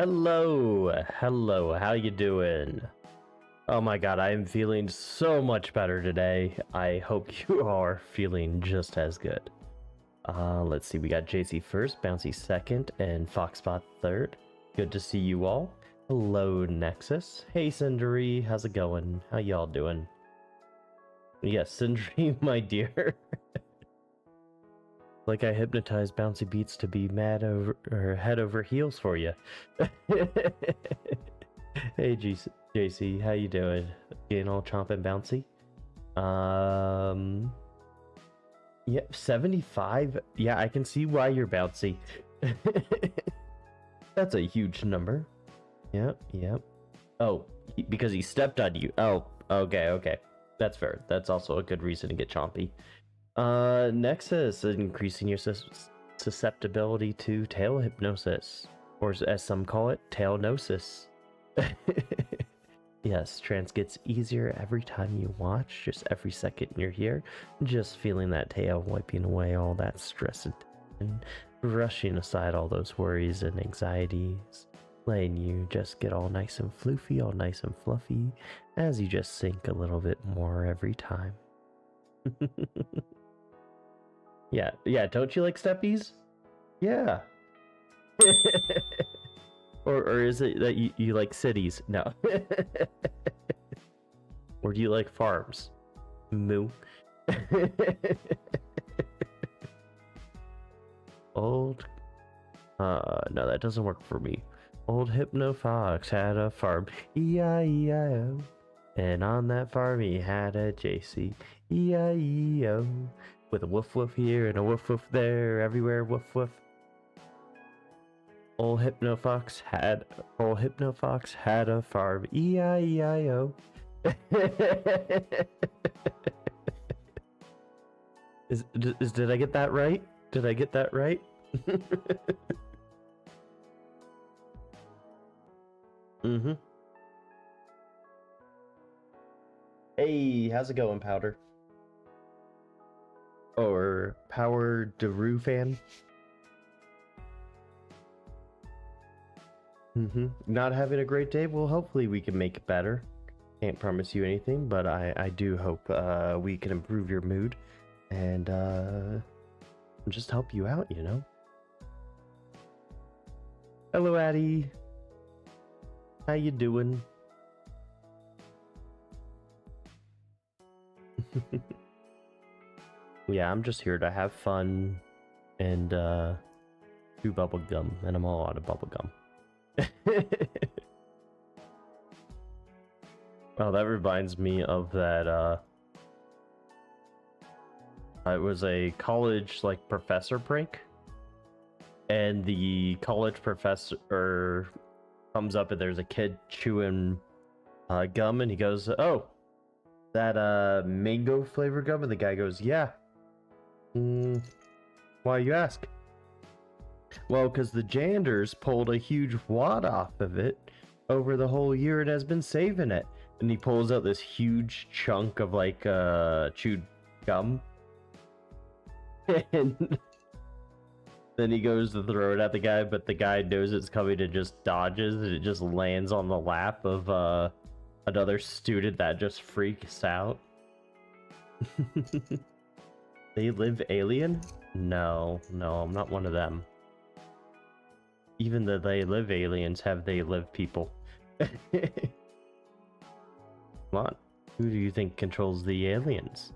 Hello, how you doing? Oh my god, I am feeling so much better today. I hope you are feeling just as good. Let's see, we got JC first, Bouncy second, and Foxspot third. Good to see you all. Hello, Nexus. Hey, Cindery, how's it going? How y'all doing? Yes, Cindery, my dear. Like I hypnotized Bouncy Beats to be mad over or head over heels for you. Hey JC, how you doing? Getting all chomp and bouncy? Yeah, 75. Yeah, I can see why you're bouncy. That's a huge number. Yep. Oh, because he stepped on you. Oh, okay. That's fair. That's also a good reason to get chompy. Nexus, increasing your susceptibility to tail hypnosis, or as some call it, tailnosis. Yes, trance gets easier every time you watch, just every second you're here, just feeling that tail wiping away all that stress and brushing aside all those worries and anxieties, letting you just get all nice and floofy, all nice and fluffy, as you just sink a little bit more every time. Yeah, don't you like steppies? Yeah. Or is it that you like cities? No. Or do you like farms? Moo. Old... no, that doesn't work for me. Old Hypno Fox had a farm, E-I-E-I-O. And on that farm he had a JC, E-I-E-O. With a woof woof here and a woof woof there, everywhere woof woof. Old Hypno Fox had a farm, E-I-E-I-O. Did I get that right? Did I get that right? Mm-hmm. Hey, how's it going, Powder? Or Power Daru fan? Not having a great day? Well, hopefully we can make it better. Can't promise you anything, but I do hope we can improve your mood and just help you out, you know? Hello, Addie. How you doing? Yeah, I'm just here to have fun and do bubblegum, and I'm all out of bubblegum. Oh, that reminds me of that, it was a college, like, professor prank. And the college professor comes up and there's a kid chewing gum, and he goes, "Oh, that mango flavor gum?" And the guy goes, "Yeah." Why, you ask? Well, because the Janders pulled a huge wad off of it over the whole year and has been saving it. And he pulls out this huge chunk of, like, chewed gum. And then he goes to throw it at the guy, but the guy knows it's coming and just dodges, and it just lands on the lap of another student that just freaks out. They live alien? No, I'm not one of them. Even the they live aliens have they live people. Come on, who do you think controls the aliens?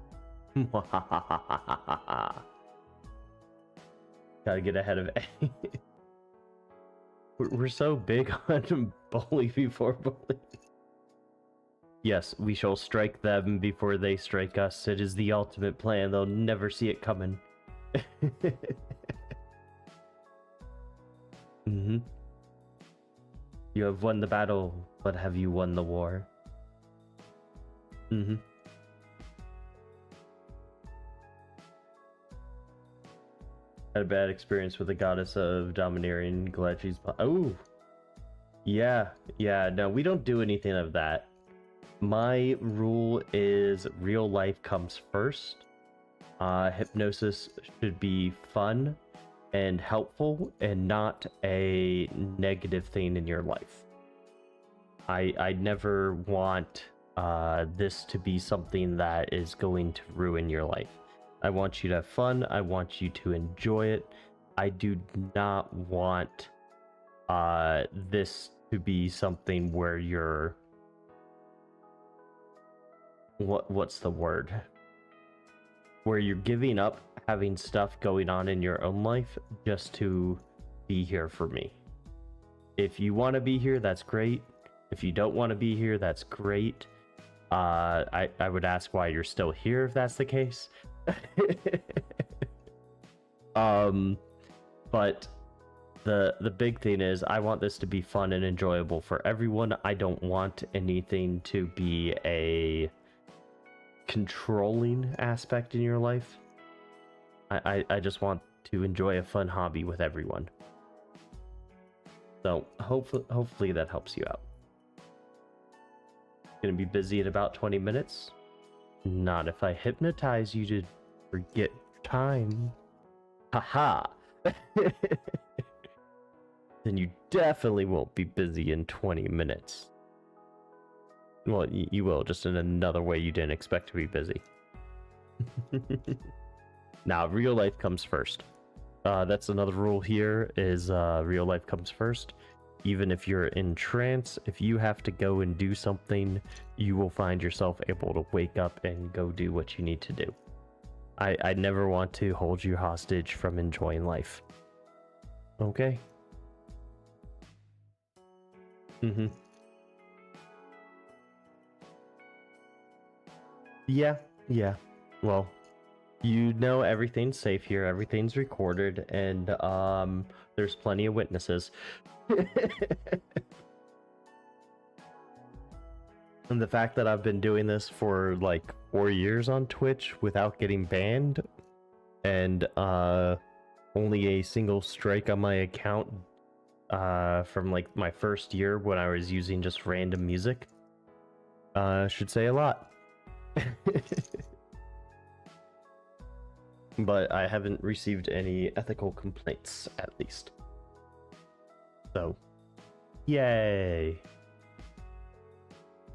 Gotta get ahead of it. We're so big on bully before bully. Yes, we shall strike them before they strike us. It is the ultimate plan. They'll never see it coming. You have won the battle, but have you won the war? Had a bad experience with the goddess of domineering. Glad she's... Oh! Yeah, no, we don't do anything of that. My rule is real life comes first. Hypnosis should be fun and helpful and not a negative thing in your life. I never want this to be something that is going to ruin your life. I want you to have fun. I want you to enjoy it. I do not want this to be something where you're what's the word? Where you're giving up having stuff going on in your own life just to be here for me. If you want to be here, that's great. If you don't want to be here, that's great. I would ask why you're still here if that's the case. But the big thing is I want this to be fun and enjoyable for everyone. I don't want anything to be a controlling aspect in your life. I just want to enjoy a fun hobby with everyone. So hopefully that helps you out. Gonna be busy in about 20 minutes. Not if I hypnotize you to forget time. Haha. Then you definitely won't be busy in 20 minutes. Well, you will, just in another way you didn't expect to be busy. Now, real life comes first. That's another rule here, is real life comes first. Even if you're in trance, if you have to go and do something, you will find yourself able to wake up and go do what you need to do. I never want to hold you hostage from enjoying life. Okay? Mm-hmm. Yeah. Well, you know everything's safe here, everything's recorded, and there's plenty of witnesses. And the fact that I've been doing this for like 4 years on Twitch without getting banned, and only a single strike on my account from like my first year when I was using just random music, should say a lot. But I haven't received any ethical complaints, at least. So, yay.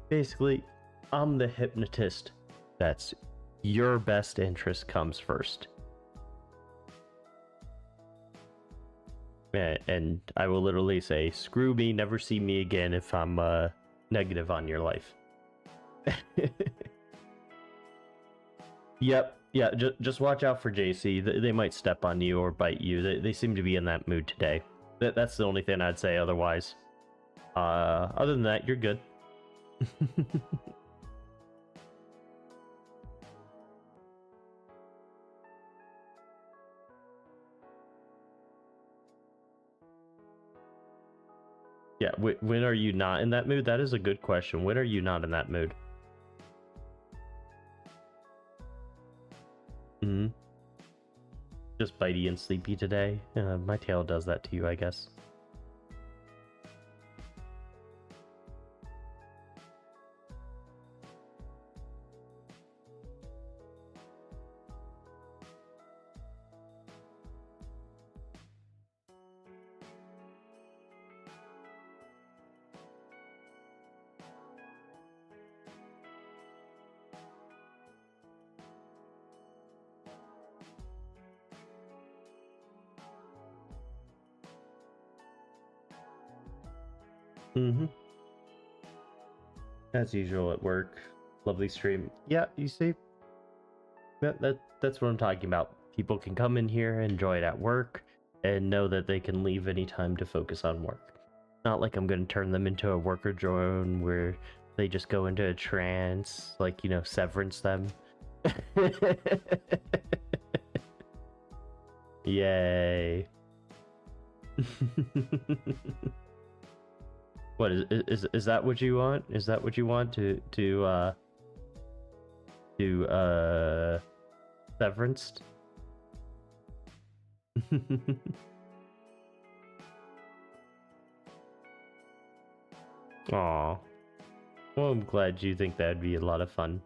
Basically, I'm the hypnotist that's your best interest comes first. And I will literally say, screw me, never see me again if I'm negative on your life. Yep. Yeah, just watch out for JC. They might step on you or bite you. They seem to be in that mood today. That's the only thing I'd say otherwise. Other than that, you're good. Yeah, when are you not in that mood? That is a good question. When are you not in that mood? Hmm. Just bitey and sleepy today. My tail does that to you, I guess. Mm-hmm. As usual at work. Lovely stream. Yeah, you see? That's what I'm talking about. People can come in here, enjoy it at work, and know that they can leave anytime to focus on work. Not like I'm going to turn them into a worker drone where they just go into a trance, like, you know, severance them. Yay. What is that what you want? Is that what you want to severance? Aw. Well, I'm glad you think that'd be a lot of fun.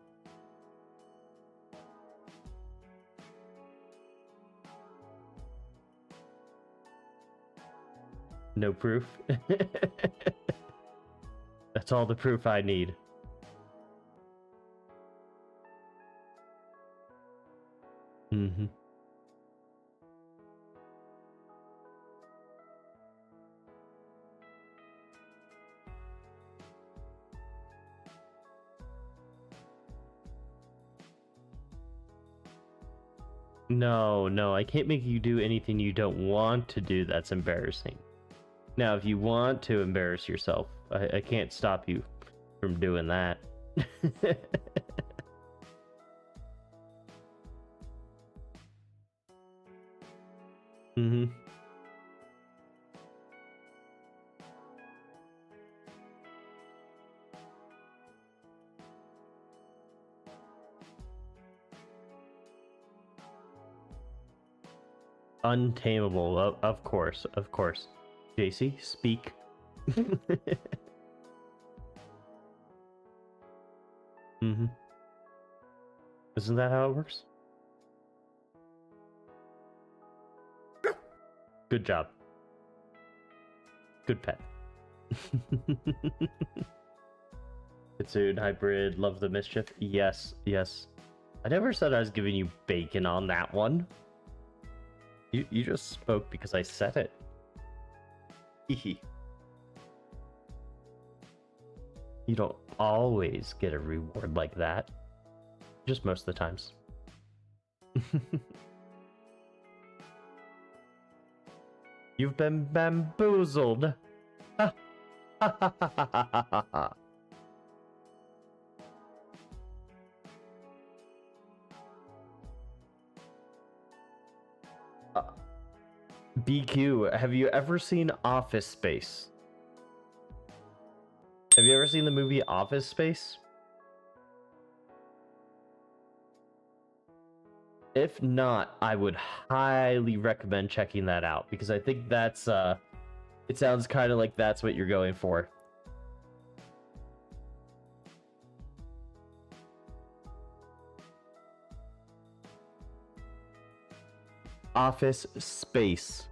No proof. That's all the proof I need. Mm-hmm. No, I can't make you do anything you don't want to do that's embarrassing. Now, if you want to embarrass yourself, I can't stop you from doing that. Mm-hmm. Untamable, of course, of course. JC, speak. Mm-hmm. Isn't that how it works? Good job. Good pet. Kitsune, hybrid, love the mischief. Yes, yes. I never said I was giving you bacon on that one. You just spoke because I said it. Hehe. You don't always get a reward like that. Just most of the times. You've been bamboozled. Ha ha ha ha ha ha ha. BQ, have you ever seen Office Space? Have you ever seen the movie Office Space? If not, I would highly recommend checking that out because I think that's it sounds kind of like that's what you're going for. Office Space.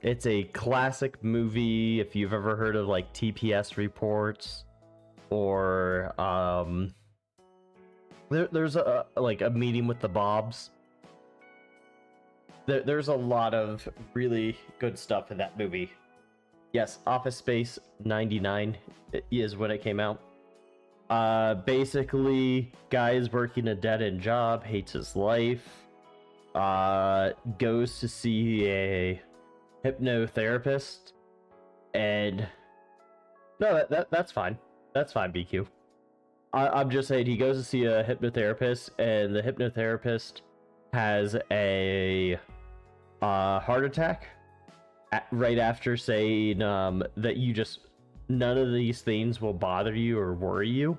It's a classic movie if you've ever heard of like TPS reports or there's a like a meeting with the Bobs. There's a lot of really good stuff in that movie. Yes, Office Space 99 is when it came out. Basically, guy is working a dead-end job, hates his life, goes to see a hypnotherapist, and no, that's fine. That's fine, BQ. I'm just saying he goes to see a hypnotherapist, and the hypnotherapist has a heart attack right after saying that you just none of these things will bother you or worry you.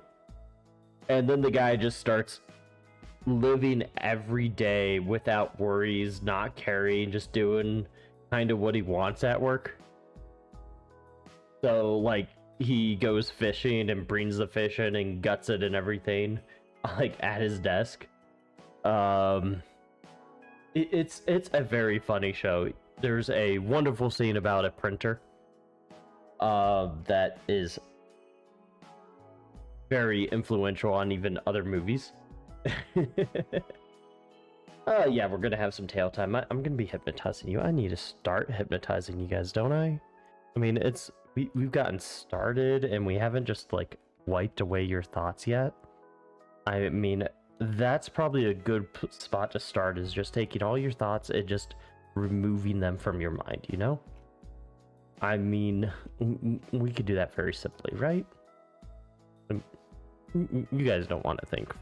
And then the guy just starts living every day without worries, not caring, just doing kind of what he wants at work. So, like, he goes fishing and brings the fish in and guts it and everything, like, at his desk. It's a very funny show. There's a wonderful scene about a printer that is very influential on even other movies. Yeah, we're gonna have some tail time. I'm gonna be hypnotizing you. I need to start hypnotizing you guys, don't I? I mean, we've gotten started and we haven't just like wiped away your thoughts yet. I mean, that's probably a good spot to start, is just taking all your thoughts and just removing them from your mind, you know? I mean, we could do that very simply, right? You guys don't want to think.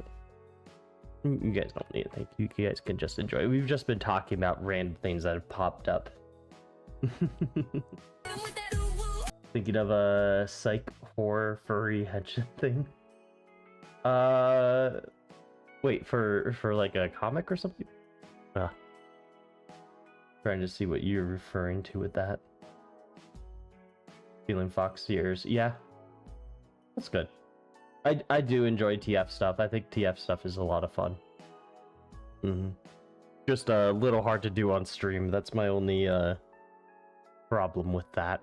You guys don't need to think. You guys can just enjoy. We've just been talking about random things that have popped up. Thinking of a psych horror furry henchman thing. Wait, for like a comic or something? Trying to see what you're referring to with that. Feeling Fox ears. Yeah. That's good. I do enjoy TF stuff. I think TF stuff is a lot of fun. Just a little hard to do on stream. That's my only problem with that.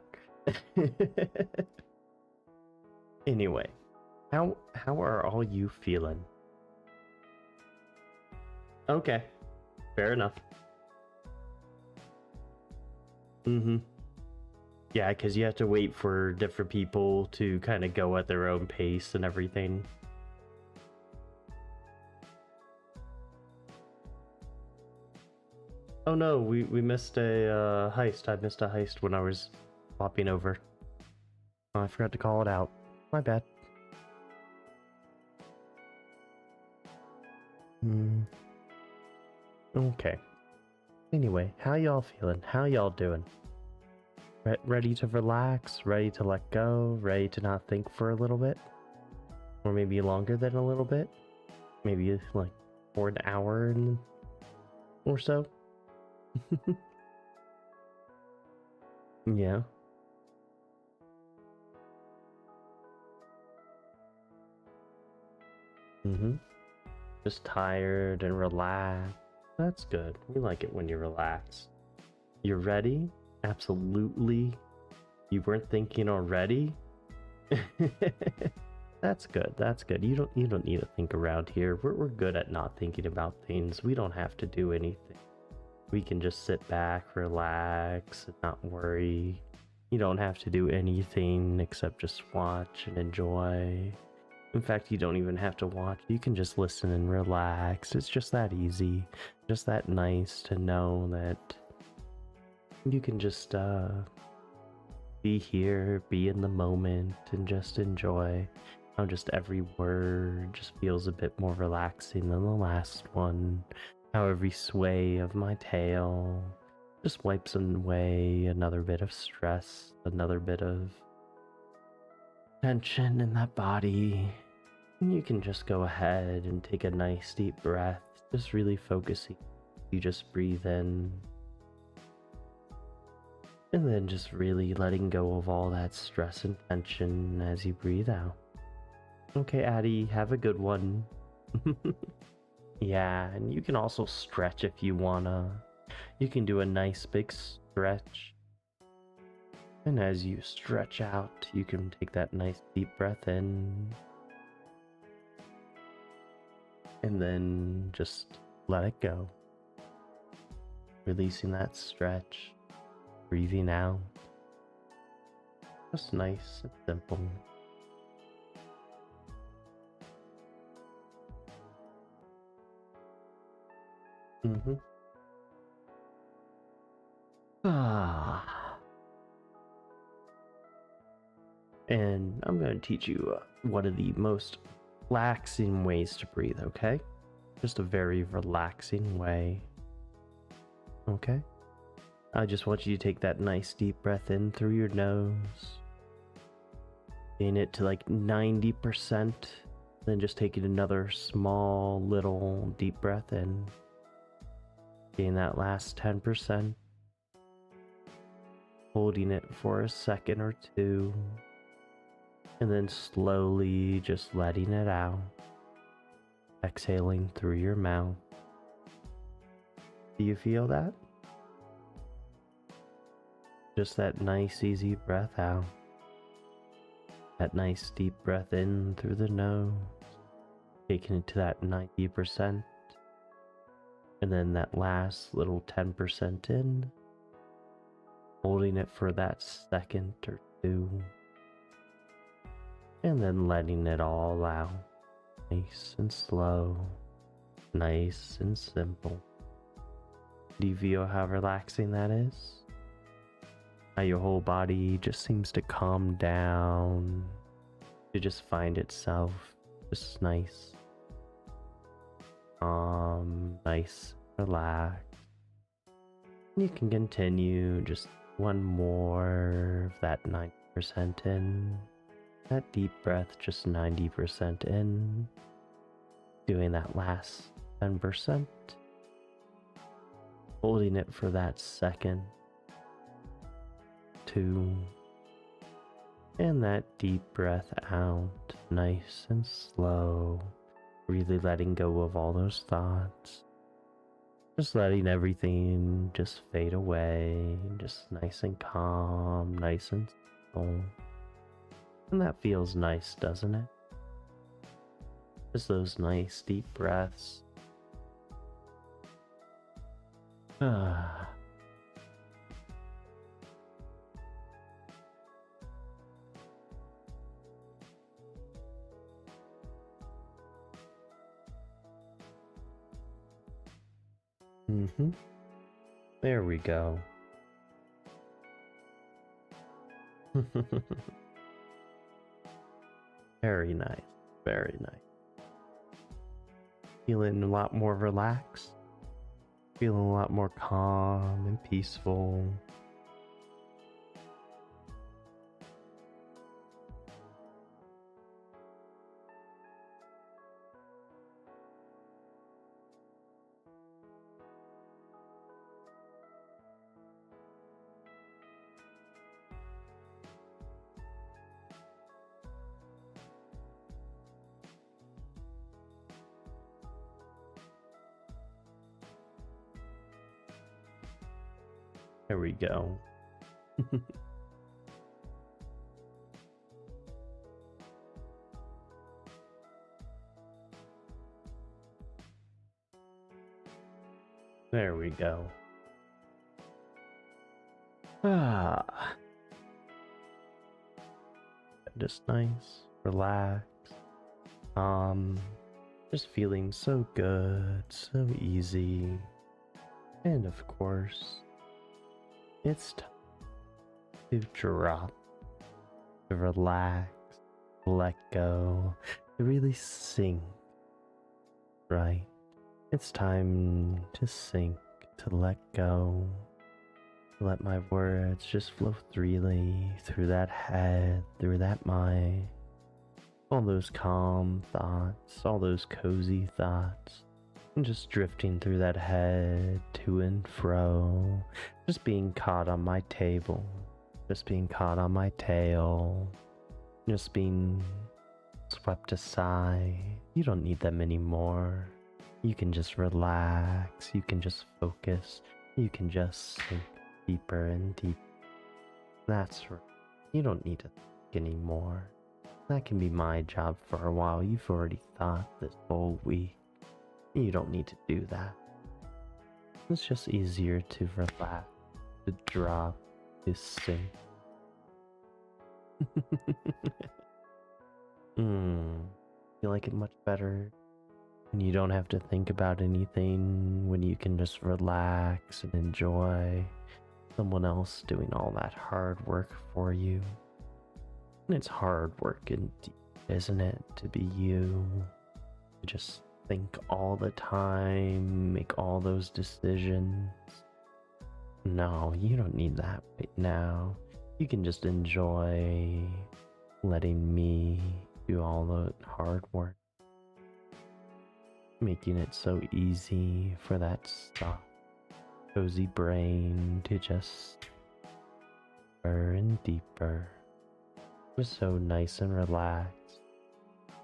Anyway, how are all you feeling? Okay, fair enough. Yeah, because you have to wait for different people to kind of go at their own pace and everything. Oh no, we missed a heist. I missed a heist when I was popping over. Oh, I forgot to call it out. My bad. Okay. Anyway, how y'all feeling? How y'all doing? Ready to relax? Ready to let go? Ready to not think for a little bit? Or maybe longer than a little bit? Maybe like for an hour or so? Yeah. Just tired and relaxed. That's good. We like it when you relax. You're ready? Absolutely. You weren't thinking already? That's good. That's good. You don't need to think around here. We're good at not thinking about things. We don't have to do anything. We can just sit back, relax, and not worry. You don't have to do anything except just watch and enjoy. In fact, you don't even have to watch. You can just listen and relax. It's just that easy. Just that nice to know that you can just be here, be in the moment, and just enjoy how just every word just feels a bit more relaxing than the last one. How every sway of my tail just wipes away another bit of stress, another bit of tension in that body. And you can just go ahead and take a nice deep breath, just really focusing. You just breathe in. And then just really letting go of all that stress and tension as you breathe out. Okay, Addie, have a good one. Yeah, and you can also stretch if you wanna. You can do a nice big stretch. And as you stretch out, you can take that nice deep breath in. And then just let it go. Releasing that stretch. Breathing out. Just nice and simple. And I'm going to teach you one of the most relaxing ways to breathe, okay? Just a very relaxing way. Okay? I just want you to take that nice deep breath in through your nose. Gain it to like 90%. Then just taking another small little deep breath in. Gain that last 10%. Holding it for a second or two. And then slowly just letting it out. Exhaling through your mouth. Do you feel that? Just that nice easy breath out. That nice deep breath in through the nose. Taking it to that 90%. And then that last little 10% in. Holding it for that second or two. And then letting it all out. Nice and slow. Nice and simple. Do you feel how relaxing that is? How your whole body just seems to calm down. To just find itself just nice. Nice, relaxed. You can continue just one more of that 90% in. That deep breath, just 90% in. Doing that last 10%. Holding it for that second. 2. And that deep breath out, nice and slow. Really letting go of all those thoughts. Just letting everything just fade away, just nice and calm, nice and still. And that feels nice, doesn't it? Just those nice deep breaths. Ah. There we go. Very nice. Very nice. Feeling a lot more relaxed. Feeling a lot more calm and peaceful. There we go. There we go. Ah. Just nice, relaxed. Just feeling so good, so easy. And of course, it's time to drop, to relax, let go, to really sink, right? It's time to sink, to let go, to let my words just flow freely through that head, through that mind. All those calm thoughts, all those cozy thoughts, and just drifting through that head to and fro, just being caught on my table, just being caught on my tail, just being swept aside. You don't need them anymore. You can just relax, you can just focus, you can just sink deeper and deeper. That's right. You don't need to think anymore. That can be my job for a while. You've already thought this whole week. You don't need to do that. It's just easier to relax, to drop, to sink. You like it much better when you don't have to think about anything, when you can just relax and enjoy someone else doing all that hard work for you. And it's hard work indeed, isn't it, to be you, to just think all the time, make all those decisions. No, you don't need that right now. You can just enjoy letting me do all the hard work, making it so easy for that soft, cozy brain to just deeper and deeper. Just so nice and relaxed.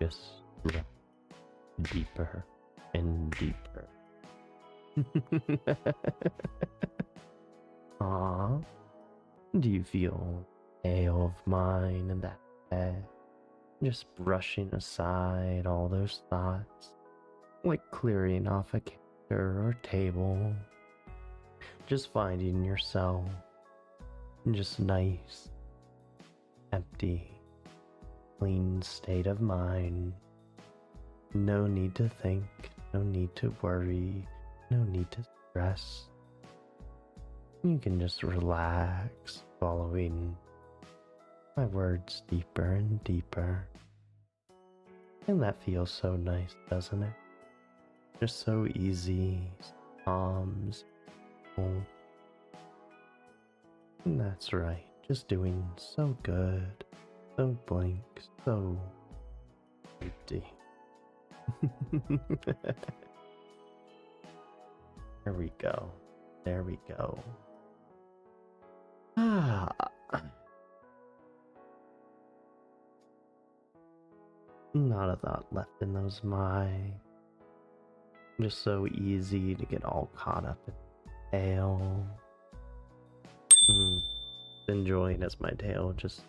Just deeper and deeper. Aww. Do you feel tail of mine and that head? Just brushing aside all those thoughts, like clearing off a counter or table. Just finding yourself in just nice, empty, clean state of mind. No need to think, no need to worry, no need to stress. You can just relax, following my words deeper and deeper. And that feels so nice, doesn't it? Just so easy, calm, simple. And that's right, just doing so good, so blank, so empty. There we go. There we go. Not a thought left in those mind. Just so easy to get all caught up in tail. Enjoying as my tail just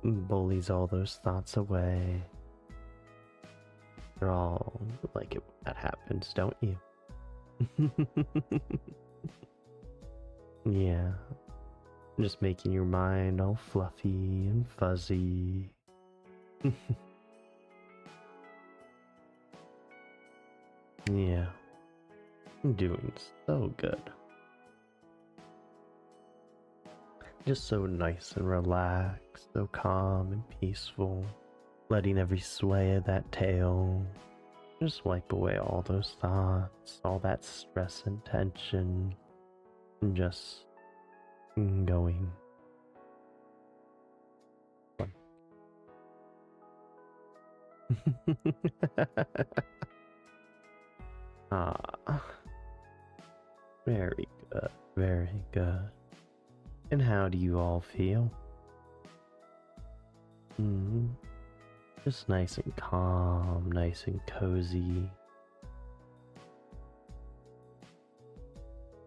bullies all those thoughts away. You're all like it when that happens, don't you? Yeah. Just making your mind all fluffy and fuzzy. Yeah. I'm doing so good. Just so nice and relaxed, so calm and peaceful. Letting every sway of that tail just wipe away all those thoughts, all that stress and tension, and just going. Ah, very good, very good. And how do you all feel? Just nice and calm, nice and cozy.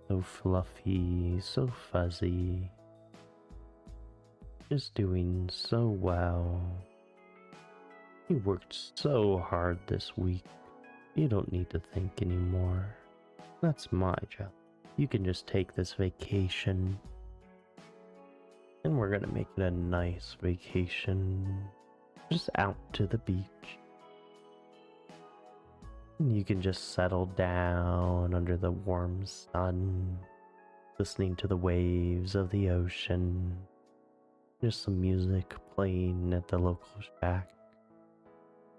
So fluffy, so fuzzy. Just doing so well. You worked so hard this week. You don't need to think anymore. That's my job. You can just take this vacation. And we're gonna make it a nice vacation. Just out to the beach. And you can just settle down under the warm sun, listening to the waves of the ocean. Just some music playing at the local shack.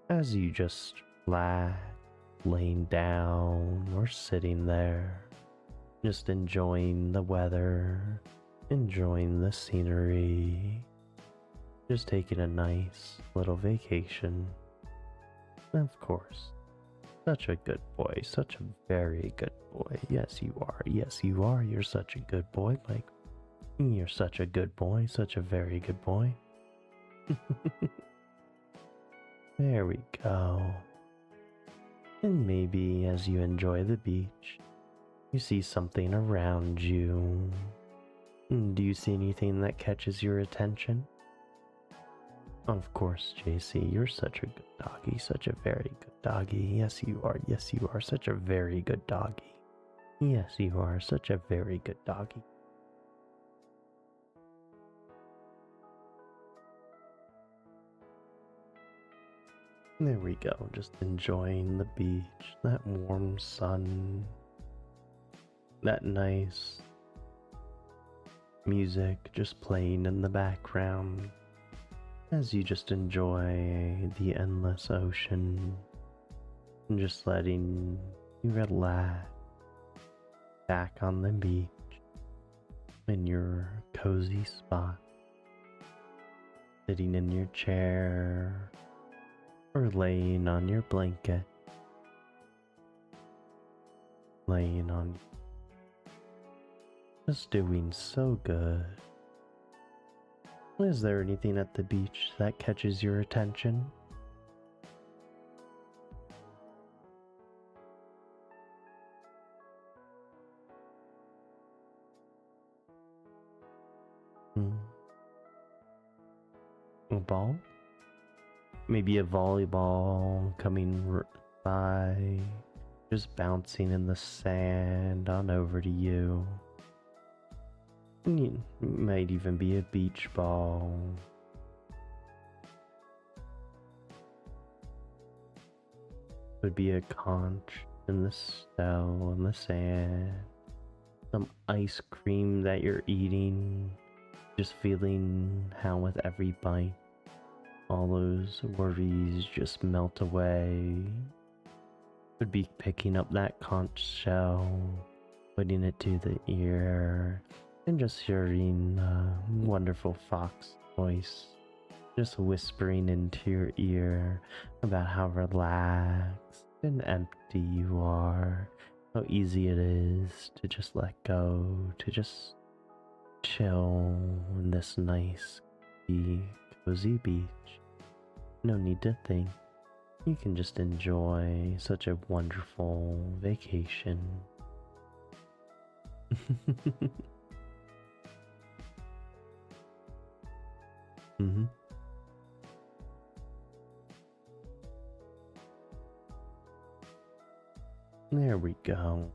As you just relax, laying down or sitting there, just enjoying the weather, enjoying the scenery, just taking a nice little vacation. And of course, such a good boy, such a very good boy. Yes, you are. Yes, you are. You're such a good boy, Mike. You're such a good boy, such a very good boy. There we go. And maybe as you enjoy the beach, you see something around you. Do you see anything that catches your attention? Of course, JC, you're such a good doggy, such a very good doggy. Yes, you are. Yes, you are such a very good doggy. Yes, you are such a very good doggy. There we go, just enjoying the beach, that warm sun, that nice music just playing in the background as you just enjoy the endless ocean and just letting you relax back on the beach in your cozy spot, sitting in your chair or laying on your blanket, laying on, just doing so good. Is there anything at the beach that catches your attention? A ball? Maybe a volleyball coming by, just bouncing in the sand on over to you. It might even be a beach ball. Would be a conch in the snow, in the sand. Some ice cream that you're eating. Just feeling how with every bite, all those worries just melt away. Would be picking up that conch shell, putting it to the ear, and just hearing a wonderful fox voice just whispering into your ear about how relaxed and empty you are, how easy it is to just let go, to just chill in this nice, cozy beach. No need to think, you can just enjoy such a wonderful vacation. Mm-hmm. There we go.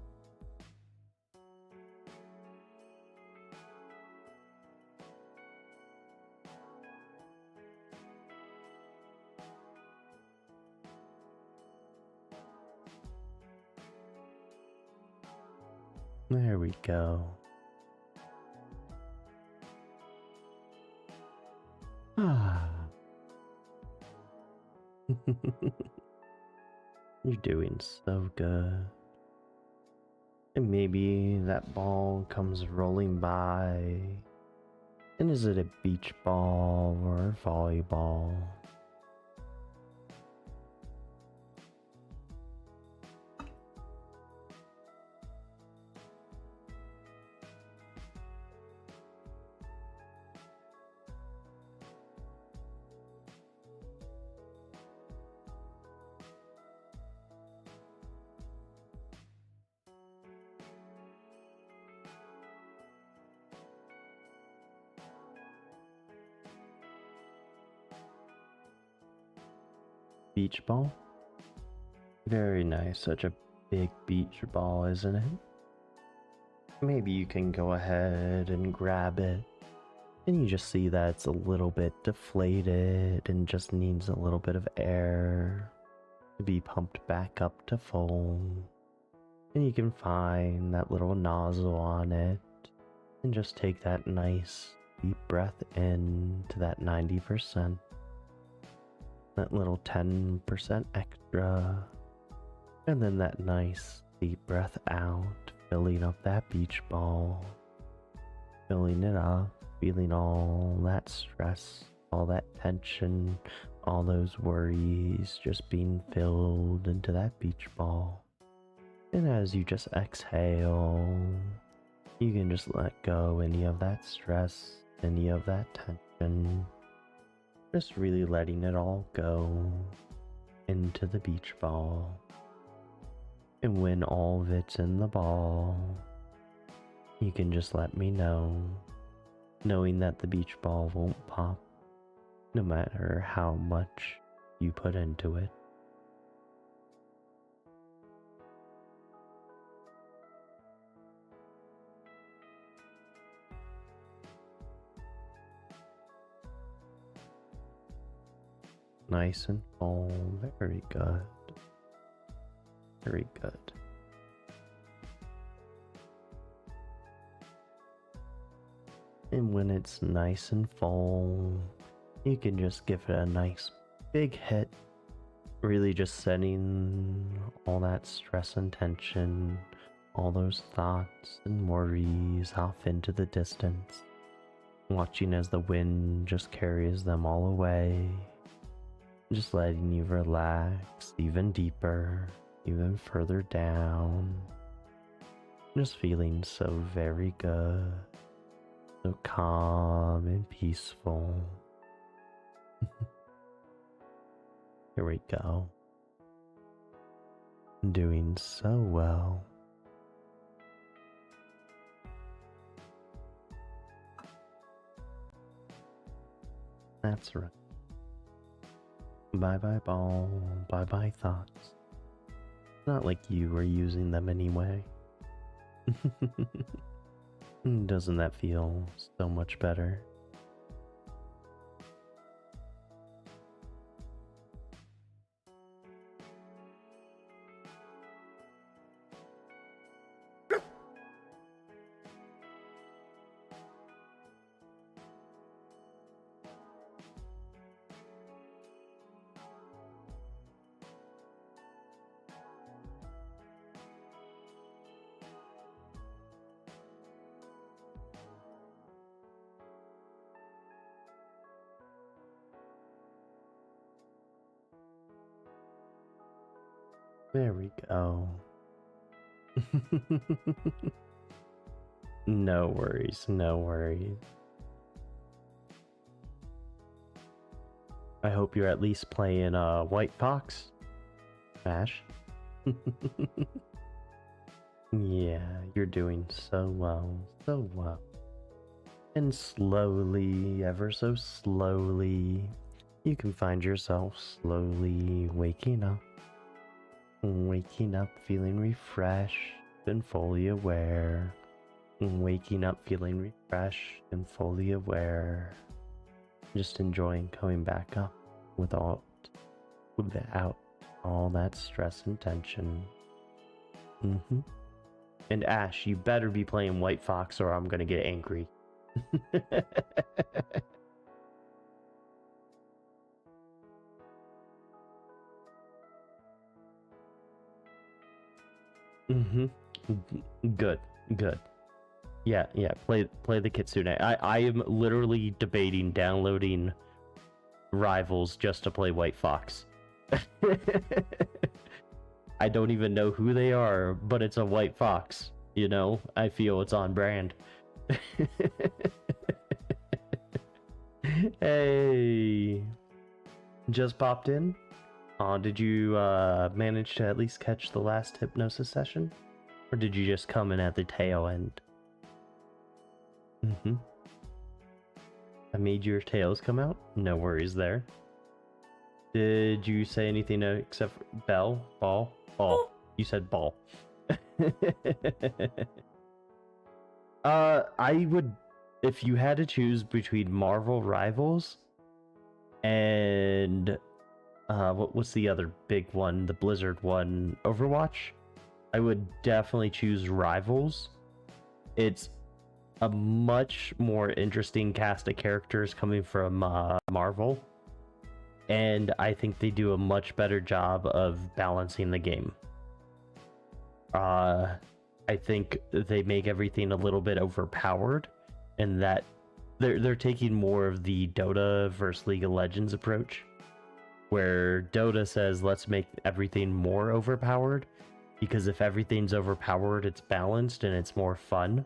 There we go. Ah. You're doing so good. And maybe that ball comes rolling by. And is it a beach ball or a volleyball? Beach ball? Very nice. Such a big beach ball, isn't it? Maybe you can go ahead and grab it. And you just see that it's a little bit deflated and just needs a little bit of air to be pumped back up to full. And you can find that little nozzle on it and just take that nice deep breath in to that 90%. That little 10% extra, and then that nice deep breath out, filling up that beach ball, filling it up, feeling all that stress, all that tension, all those worries just being filled into that beach ball. And as you just exhale, you can just let go any of that stress, any of that tension. Just really letting it all go into the beach ball. And when all of it's in the ball, you can just let me know, knowing that the beach ball won't pop, no matter how much you put into it. Nice and full, very good. Very good. And when it's nice and full, you can just give it a nice big hit, really just sending all that stress and tension, all those thoughts and worries off into the distance, watching as the wind just carries them all away. Just letting you relax even deeper, even further down. Just feeling so very good, so calm and peaceful. Here we go. Doing so well. That's right. Bye-bye ball, bye-bye thoughts. Not like you were using them anyway. Doesn't that feel so much better? There we go. No worries, no worries. I hope you're at least playing White Fox. Ash. Yeah, you're doing so well, so well. And slowly, ever so slowly, you can find yourself slowly waking up. Waking up feeling refreshed and fully aware. Waking up feeling refreshed and fully aware. Just enjoying coming back up without all that stress and tension. And Ash, you better be playing White Fox or I'm gonna get angry. Good. Yeah, play the Kitsune. I am literally debating downloading Rivals just to play White Fox. I don't even know who they are, but it's a White Fox, you know? I feel it's on brand. Hey, just popped in. Did you manage to at least catch the last hypnosis session? Or did you just come in at the tail end? I made your tails come out? No worries there. Did you say anything except for bell? Ball? Ball. You said ball. I would, if you had to choose between Marvel Rivals and what's the other big one, the Blizzard one, Overwatch, I would definitely choose Rivals. It's a much more interesting cast of characters coming from Marvel, and I think they do a much better job of balancing the game. I think they make everything a little bit overpowered, and that they're taking more of the Dota versus League of Legends approach, where Dota says let's make everything more overpowered, because if everything's overpowered, it's balanced and it's more fun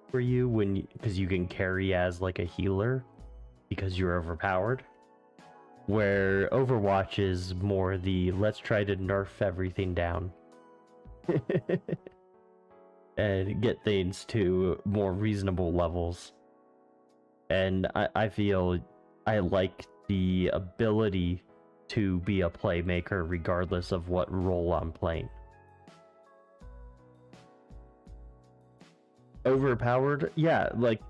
for you because you can carry as like a healer because you're overpowered. Where Overwatch is more the let's try to nerf everything down and get things to more reasonable levels. And I feel I like the ability to be a playmaker regardless of what role I'm playing. Overpowered, yeah, like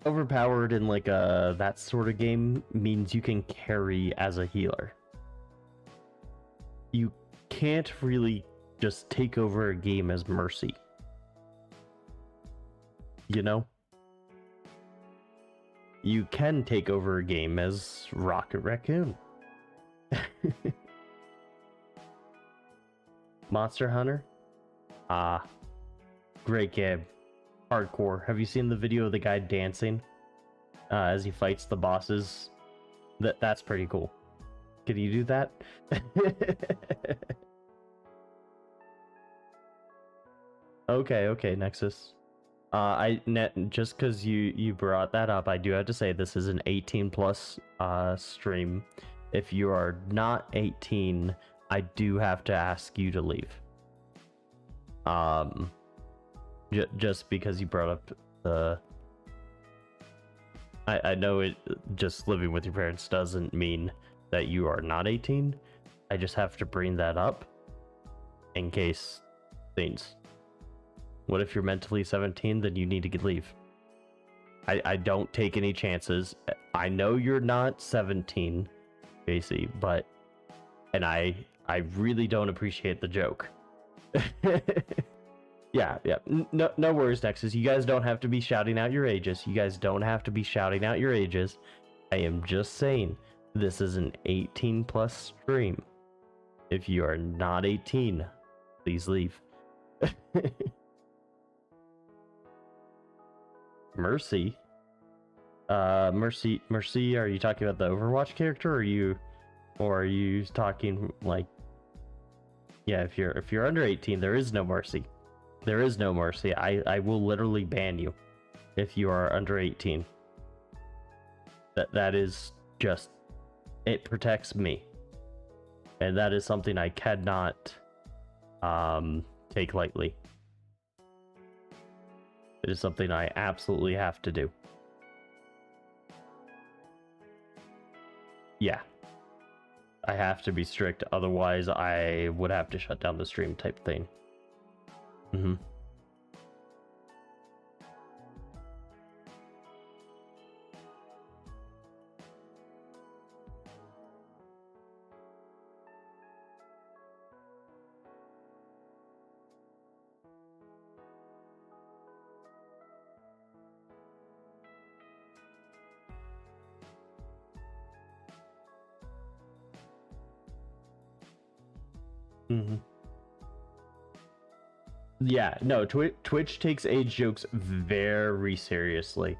overpowered in like that sort of game means you can carry as a healer. You can't really just take over a game as Mercy, you know? You can take over a game as Rocket Raccoon. Monster Hunter? Great game. Hardcore. Have you seen the video of the guy dancing as he fights the bosses? That's pretty cool. Can you do that? Okay, Nexus. Just because you brought that up, I do have to say this is an 18 plus stream. If you are not 18, I do have to ask you to leave. Just because you brought up the... I know it, just living with your parents doesn't mean that you are not 18. I just have to bring that up in case things... What if you're mentally 17? Then you need to leave. I don't take any chances. I know you're not 17, JC, but... And I really don't appreciate the joke. Yeah. No worries, Nexus. You guys don't have to be shouting out your ages. I am just saying, this is an 18 plus stream. If you are not 18, please leave. Mercy? Mercy, are you talking about the Overwatch character, or are you talking like... Yeah, if you're under 18, there is no mercy. There is no mercy. I will literally ban you if you are under 18. That is just... It protects me. And that is something I cannot take lightly. It is something I absolutely have to do. Yeah. I have to be strict, otherwise I would have to shut down the stream type thing. Mm-hmm. Mm-hmm. Yeah, no, Twitch takes age jokes very seriously.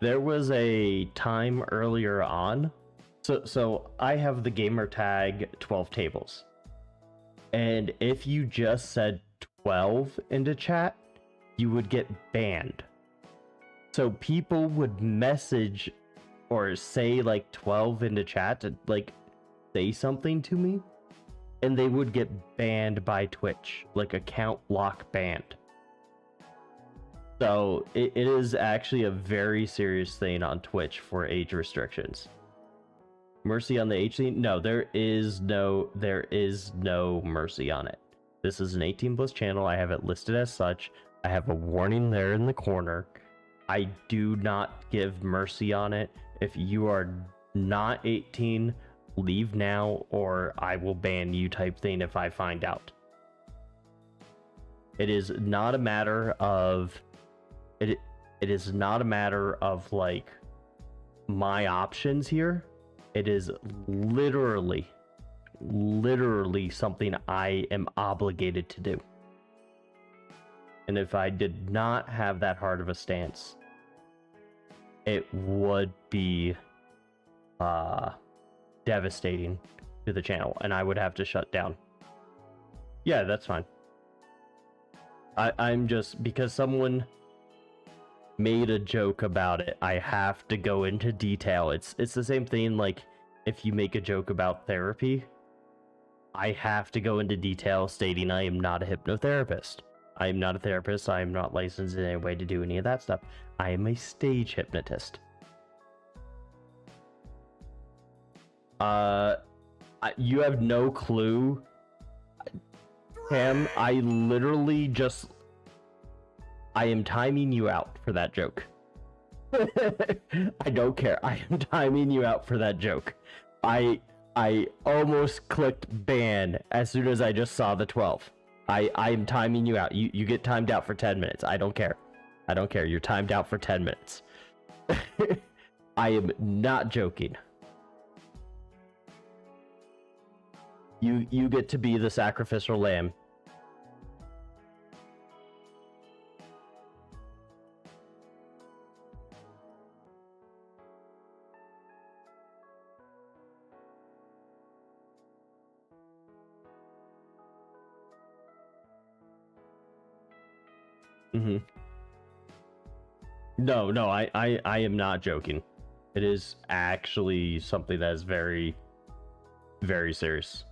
There was a time earlier on, so I have the gamer tag 12 tables. And if you just said 12 into chat, you would get banned. So people would message or say like 12 into chat to like say something to me, and they would get banned by Twitch, like account lock banned. So it is actually a very serious thing on Twitch for age restrictions. Mercy on the age thing? No, there is no mercy on it. This is an 18+ channel. I have it listed as such. I have a warning there in the corner. I do not give mercy on it. If you are not 18, leave now or I will ban you type thing if I find out. It is not a matter of it is not a matter of like my options here. It is literally something I am obligated to do. And if I did not have that hard of a stance, it would be devastating to the channel and I would have to shut down. Yeah, that's fine. I'm just, because someone made a joke about it, I have to go into detail. It's the same thing like if you make a joke about therapy, I have to go into detail stating I am not a hypnotherapist. I am not a therapist. I am not licensed in any way to do any of that stuff. I am a stage hypnotist. You have no clue, Cam. I literally just, I am timing you out for that joke. I don't care. I am timing you out for that joke. I almost clicked ban as soon as I just saw the 12. I am timing you out. You get timed out for 10 minutes. I don't care. I don't care. You're timed out for 10 minutes. I am not joking. You get to be the sacrificial lamb. Mm-hmm. No, I am not joking. It is actually something that is very, very serious.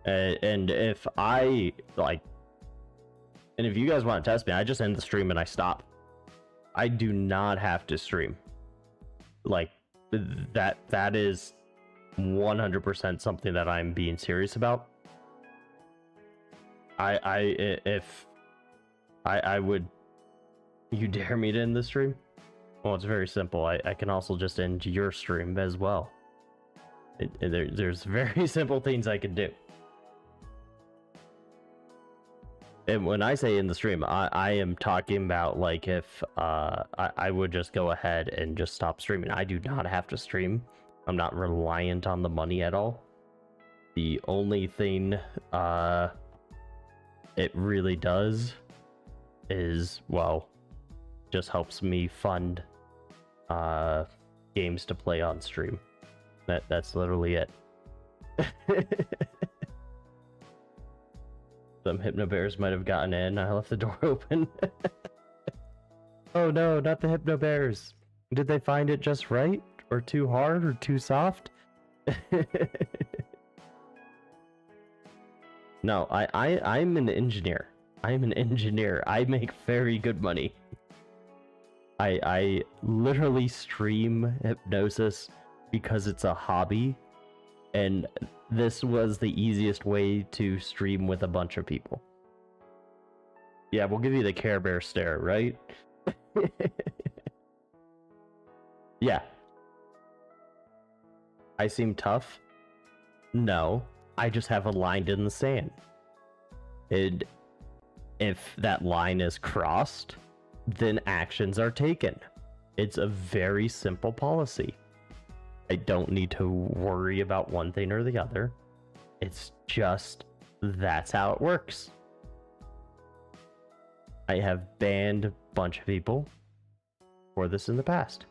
And if I like, and if you guys want to test me, I just end the stream and I stop. I do not have to stream. Like that is 100% something that I'm being serious about. If I would, you dare me to end the stream? Well, it's very simple. I can also just end your stream as well. There's very simple things I can do. And when I say in the stream, I am talking about like if I would just go ahead and just stop streaming. I do not have to stream. I'm not reliant on the money at all. The only thing it really does is, well, just helps me fund games to play on stream. That's literally it. Some hypno bears might have gotten in. I left the door open. Oh no, not the hypno bears. Did they find it just right? or too hard or too soft. No, I'm an engineer. I'm an engineer. I make very good money. I literally stream hypnosis because it's a hobby, and this was the easiest way to stream with a bunch of people. Yeah, we'll give you the Care Bear stare, right? Yeah. I seem tough? No, I just have a line in the sand. And if that line is crossed, then actions are taken. It's a very simple policy. I don't need to worry about one thing or the other. It's just that's how it works. I have banned a bunch of people for this in the past.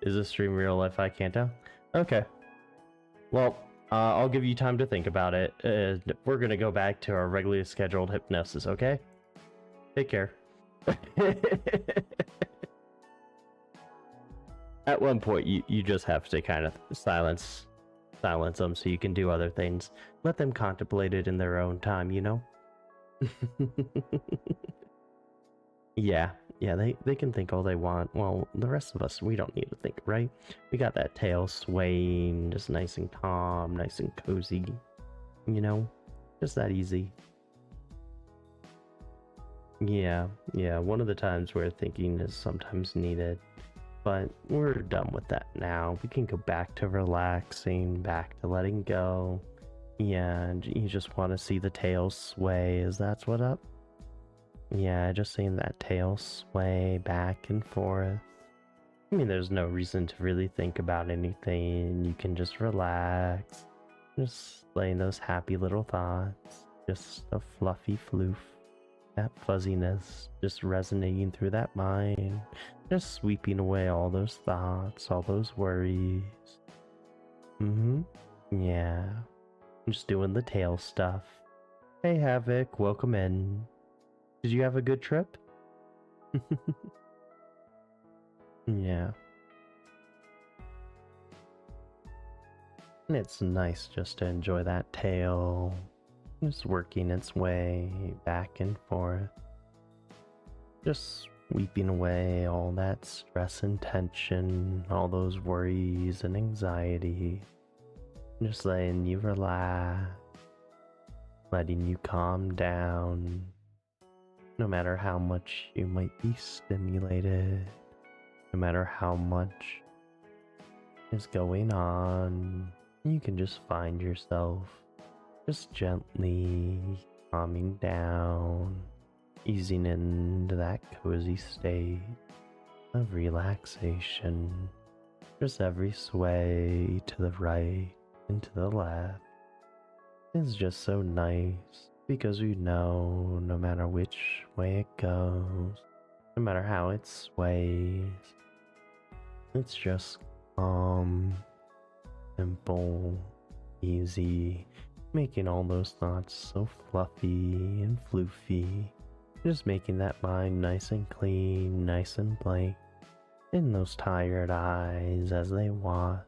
Is this stream real life? I can't tell. Okay. Well, I'll give you time to think about it. We're gonna go back to our regularly scheduled hypnosis, okay? Take care. At one point, you just have to kind of silence them so you can do other things. Let them contemplate it in their own time, you know? Yeah, they can think all they want. Well, the rest of us, we don't need to think, right? We got that tail swaying, just nice and calm, nice and cozy, you know? Just that easy. Yeah, one of the times where thinking is sometimes needed, but we're done with that now. We can go back to relaxing, back to letting go. Yeah, and you just want to see the tail sway. Is that what up? Yeah, just seeing that tail sway back and forth. I mean, there's no reason to really think about anything. You can just relax. Just letting those happy little thoughts. Just a fluffy floof. That fuzziness just resonating through that mind. Just sweeping away all those thoughts, all those worries. Yeah. Just doing the tail stuff. Hey Havoc, welcome in. Did you have a good trip? Yeah. And it's nice just to enjoy that tail. Just working its way back and forth. Just sweeping away all that stress and tension, all those worries and anxiety. Just letting you relax, letting you calm down, no matter how much you might be stimulated, no matter how much is going on, you can just find yourself just gently calming down, easing into that cozy state of relaxation. Just every sway to the right and to the left is just so nice because we know no matter which way it goes, no matter how it sways, it's just calm, simple, easy, making all those thoughts so fluffy and floofy, just making that mind nice and clean, nice and blank, in those tired eyes as they watch,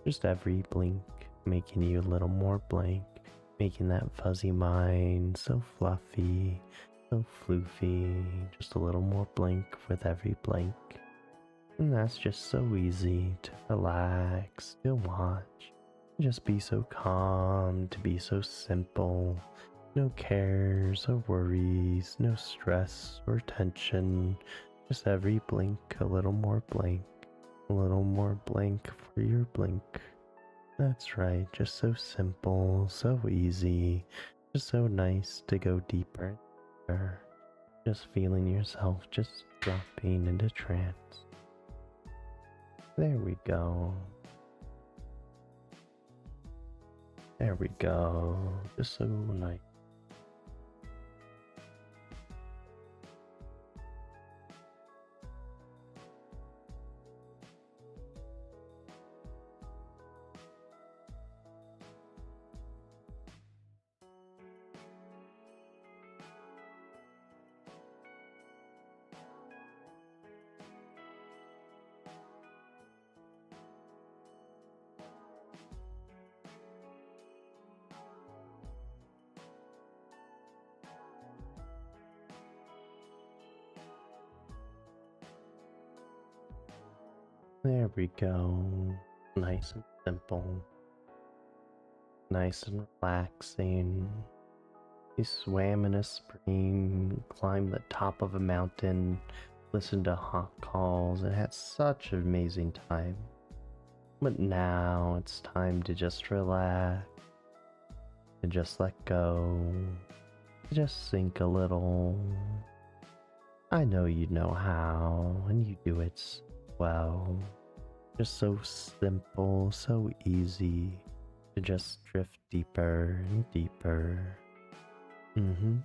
just every blink making you a little more blank, making that fuzzy mind so fluffy, so floofy, just a little more blank with every blank. And that's just so easy to relax, to watch, just be so calm, to be so simple. No cares or worries, no stress or tension, just every blink a little more blank, a little more blank for your blink. That's right, just so simple, so easy, just so nice to go deeper, just feeling yourself just dropping into trance. There we go. There we go. Just so nice. There we go. Nice and simple. Nice and relaxing. You swam in a spring, climbed the top of a mountain, listened to hawk calls, and had such an amazing time. But now it's time to just relax, to just let go, to just sink a little. I know you know how, and you do it well. Just so simple, so easy to just drift deeper and deeper. Mm-hmm.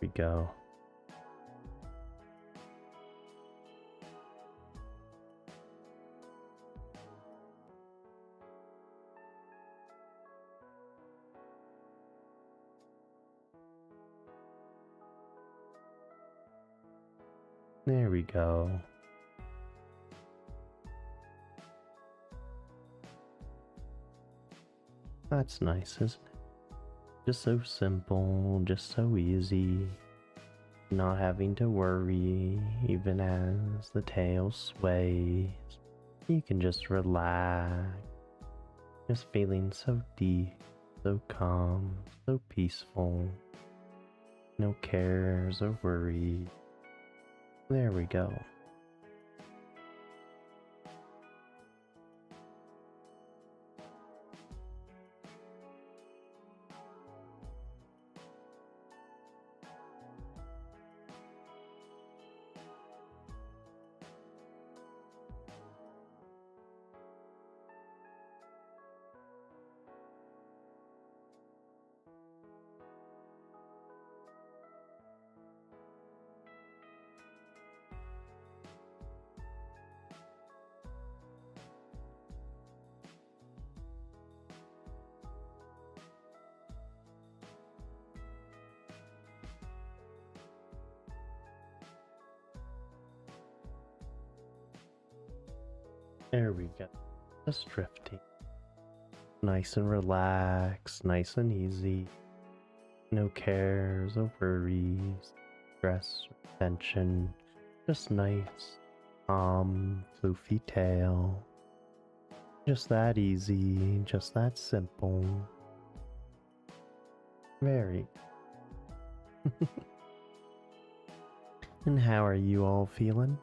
We go. There we go. That's nice, isn't it? Just so simple, just so easy. Not having to worry, even as the tail sways. You can just relax. Just feeling so deep, so calm, so peaceful. No cares or worries. There we go. There we go. Just drifting. Nice and relaxed, nice and easy. No cares or worries, stress or tension. Just nice, calm, floofy tail. Just that easy, just that simple. Very. And how are you all feeling?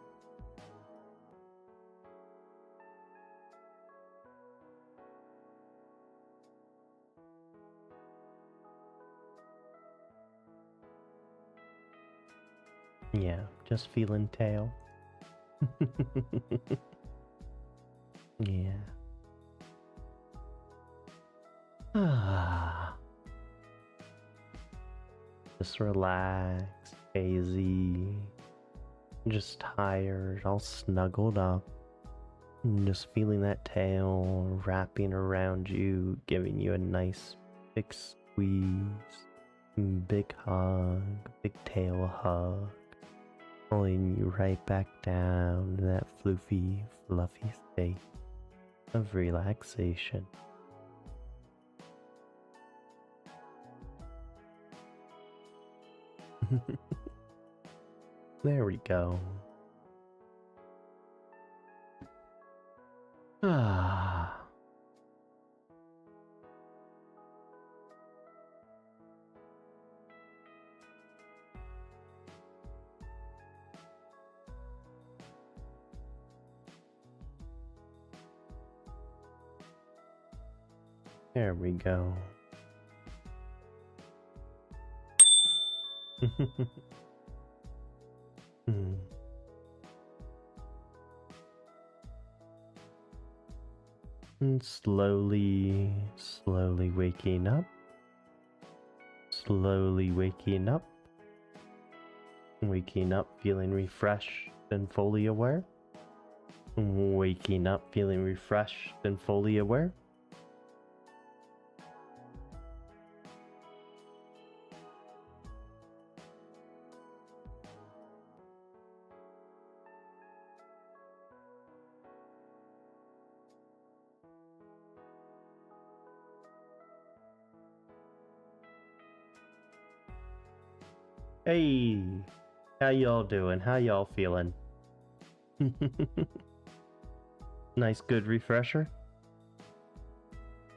Yeah, just feeling tail. Yeah. Ah. Just relax, hazy. Just tired, all snuggled up. And just feeling that tail wrapping around you, giving you a nice big squeeze, big hug, big tail hug. Pulling you right back down to that floofy, fluffy state of relaxation. There we go. Ah. There we go. Hmm. And slowly, slowly waking up. Slowly waking up. Waking up feeling refreshed and fully aware. Waking up feeling refreshed and fully aware. Hey, how y'all doing? How y'all feeling? Nice, good refresher.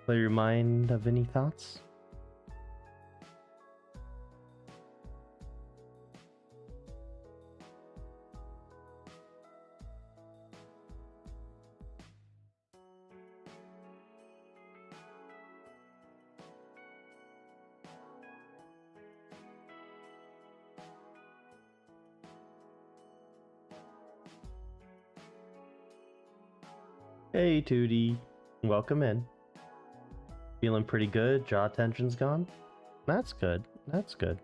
Clear your mind of any thoughts? Hey, Tootie. Welcome in. Feeling pretty good? Jaw tension's gone? That's good. That's good.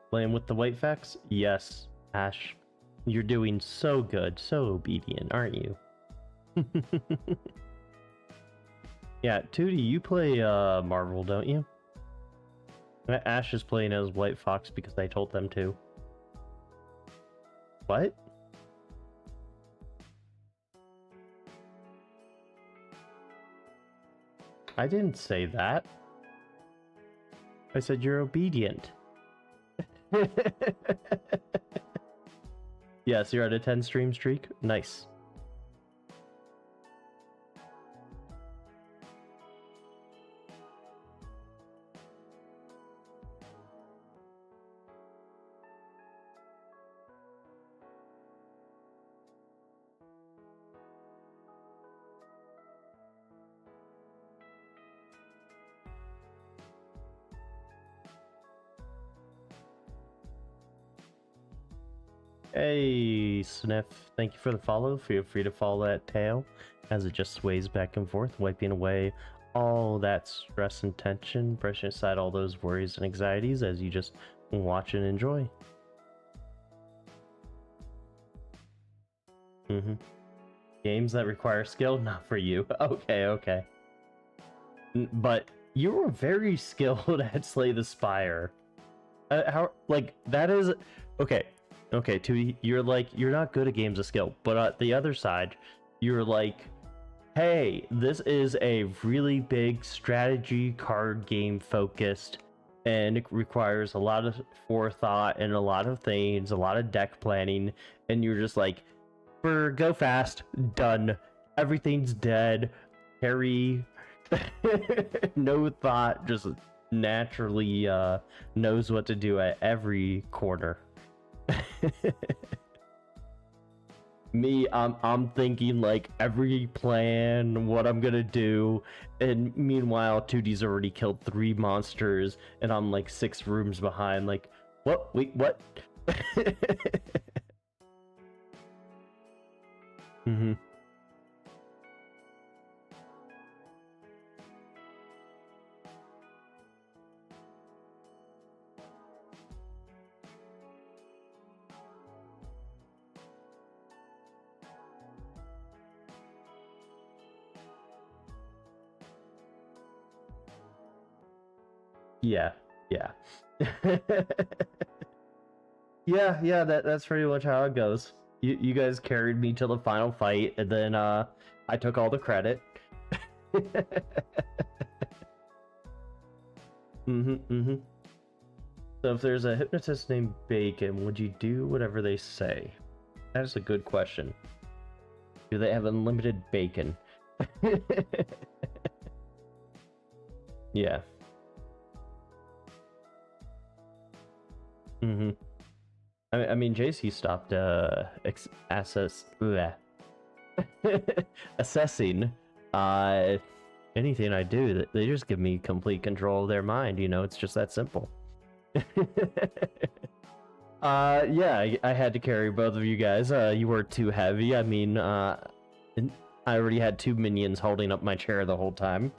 Playing with the white facts? Yes, Ash. You're doing so good, so obedient, aren't you? Yeah, Tootie, you play Marvel, don't you? Ash is playing as White Fox because I told them to. What? I didn't say that. I said you're obedient. Yes, you're at a 10 stream streak? Nice. Hey, Sniff, thank you for the follow. Feel free to follow that tail as it just sways back and forth, wiping away all that stress and tension, brushing aside all those worries and anxieties as you just watch and enjoy. Games that require skill? Not for you. Okay, okay. But you were very skilled at Slay the Spire. How, like, that is... Okay, okay, Tui, you're not good at games of skill, but on the other side, you're like, hey, this is a really big strategy card game focused, and it requires a lot of forethought and a lot of things, a lot of deck planning, and you're just like, go fast, done, everything's dead, Harry, no thought, just naturally knows what to do at every corner. Me, I'm thinking like every plan, what I'm gonna do, and meanwhile 2D's already killed 3 monsters, and I'm like 6 rooms behind. Like, what? Wait, what? Yeah, yeah. Yeah, that's pretty much how it goes. You guys carried me till the final fight, and then I took all the credit. So if there's a hypnotist named Bacon, would you do whatever they say? That is a good question. Do they have unlimited bacon? Yeah. I mean, JC stopped assessing anything I do. They just give me complete control of their mind. You know, it's just that simple. Yeah, I had to carry both of you guys. You were too heavy. I mean, I already had 2 minions holding up my chair the whole time.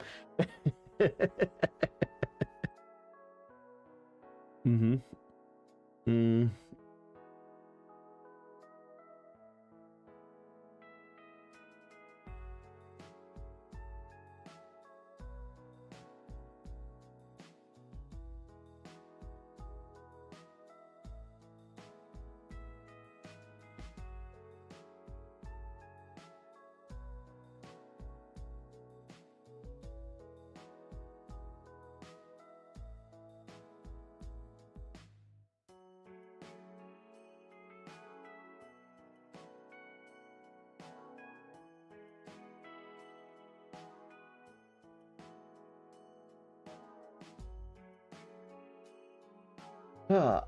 Uh,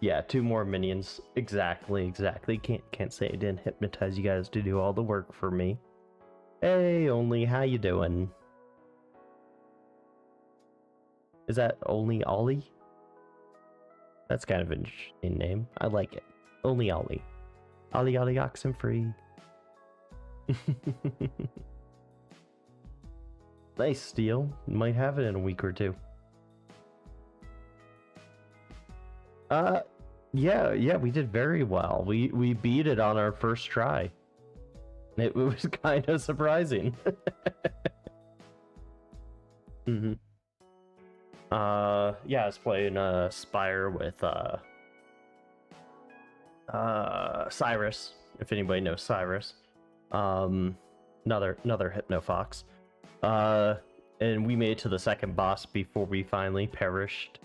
yeah, 2 more minions. Exactly. Can't say I didn't hypnotize you guys to do all the work for me. Hey, Only, how you doing? Is that Only Ollie? That's kind of an interesting name. I like it. Only Ollie. Ollie Ollie oxen free. Nice, Steel. Might have it in a week or 2. Yeah, we did very well. We beat it on our first try. It was kind of surprising. Yeah, I was playing Spire with Cyrus, if anybody knows Cyrus. Another Hypnofox. And we made it to the second boss before we finally perished.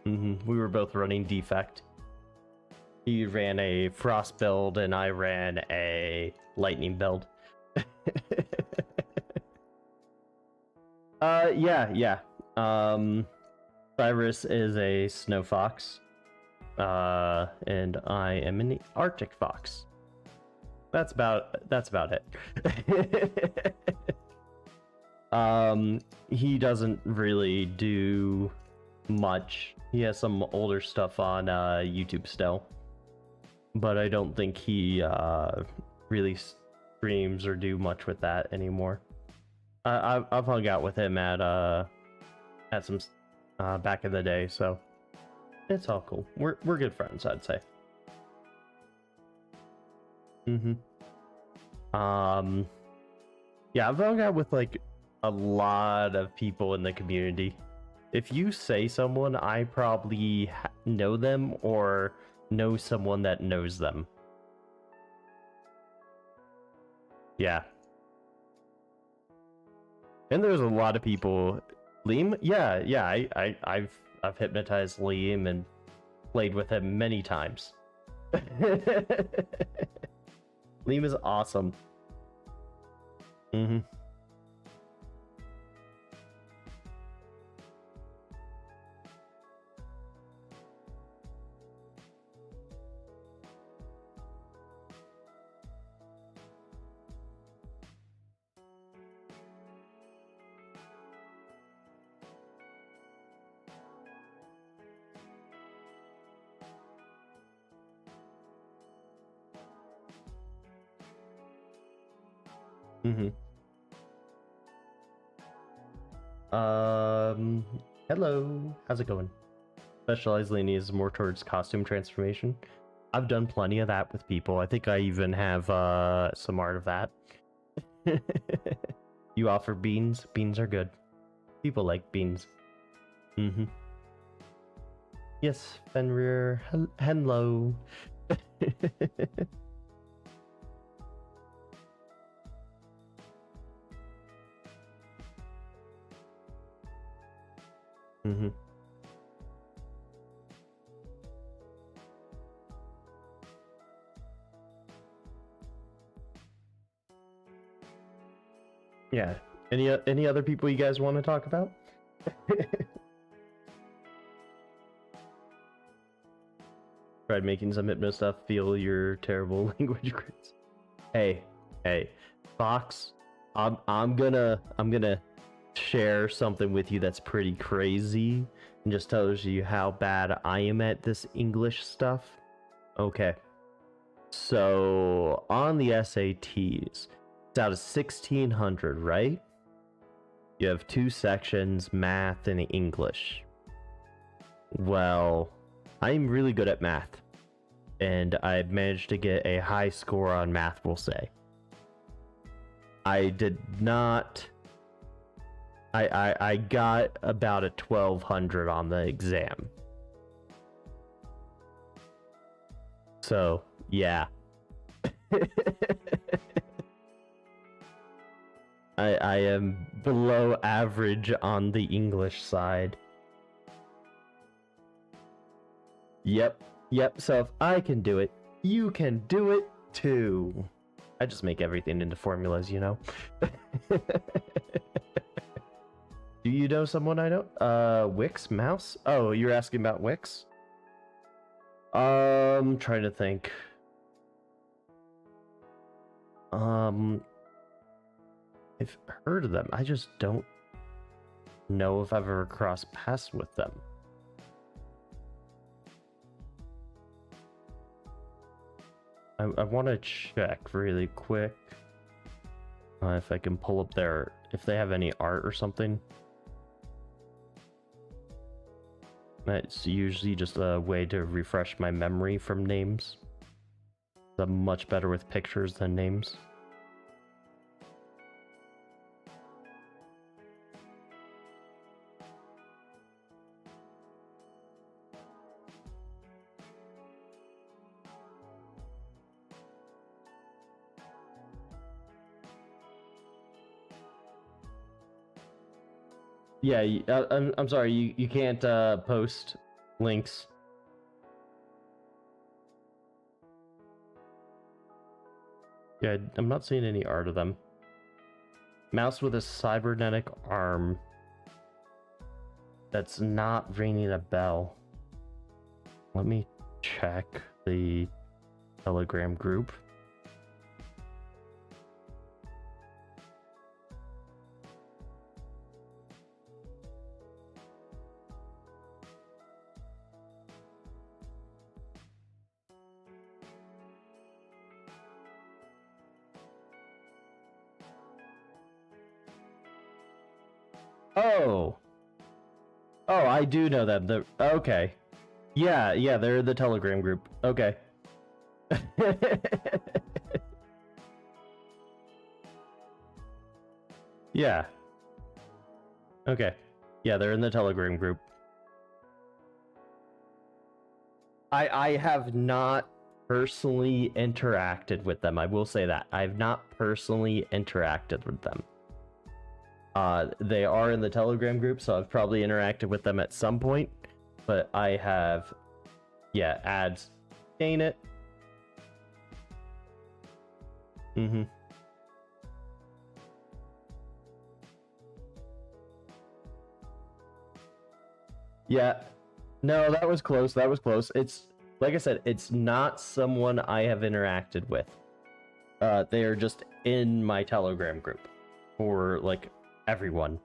We were both running Defect. He ran a Frost build and I ran a Lightning build. Yeah. Cyrus is a Snow Fox. And I am an Arctic Fox. That's about it. He doesn't really do much. He has some older stuff on YouTube still, but I don't think he really streams or do much with that anymore. I've hung out with him at some back in the day, so it's all cool. We're good friends, I'd say. Yeah, I've hung out with like a lot of people in the community. If you say someone, I probably know them or know someone that knows them. Yeah. And there's a lot of people. Liam? Yeah, I've hypnotized Liam and played with him many times. Liam is awesome. Hello. How's it going? Specialized leaning is more towards costume transformation. I've done plenty of that with people. I think I even have some art of that. You offer beans? Beans are good. People like beans. Yes, Fenrir. Hello. Yeah. Any other people you guys want to talk about? Tried making some hypno stuff. Feel your terrible language grades. Hey, Fox. I'm gonna share something with you that's pretty crazy and just tells you how bad I am at this English stuff. Okay. So on the SATs, it's out of 1600, right? You have 2 sections, math and English. Well, I'm really good at math, and I managed to get a high score on math, we'll say. I did not... I got about a 1200 on the exam. So, yeah. I am below average on the English side. Yep. So if I can do it, you can do it too. I just make everything into formulas, you know? Do you know someone I know? Wix Mouse? Oh, you're asking about Wix? Trying to think. I've heard of them. I just don't know if I've ever crossed paths with them. I want to check really quick if I can pull up if they have any art or something. It's usually just a way to refresh my memory from names. I'm much better with pictures than names. Yeah, I'm sorry, you can't post links. Yeah, I'm not seeing any art of them. Mouse with a cybernetic arm. That's not ringing a bell. Let me check the Telegram group. Oh. Oh, I do know them. Okay. Yeah, they're the Telegram group. Okay. Yeah. Okay. Yeah, they're in the Telegram group. I have not personally interacted with them. I will say that. I've not personally interacted with them. They are in the Telegram group, so I've probably interacted with them at some point. But I have, yeah, ads. Ain't it? Mm-hmm. Yeah. No, that was close. That was close. It's, like I said, it's not someone I have interacted with. They are just in my Telegram group for, like, everyone.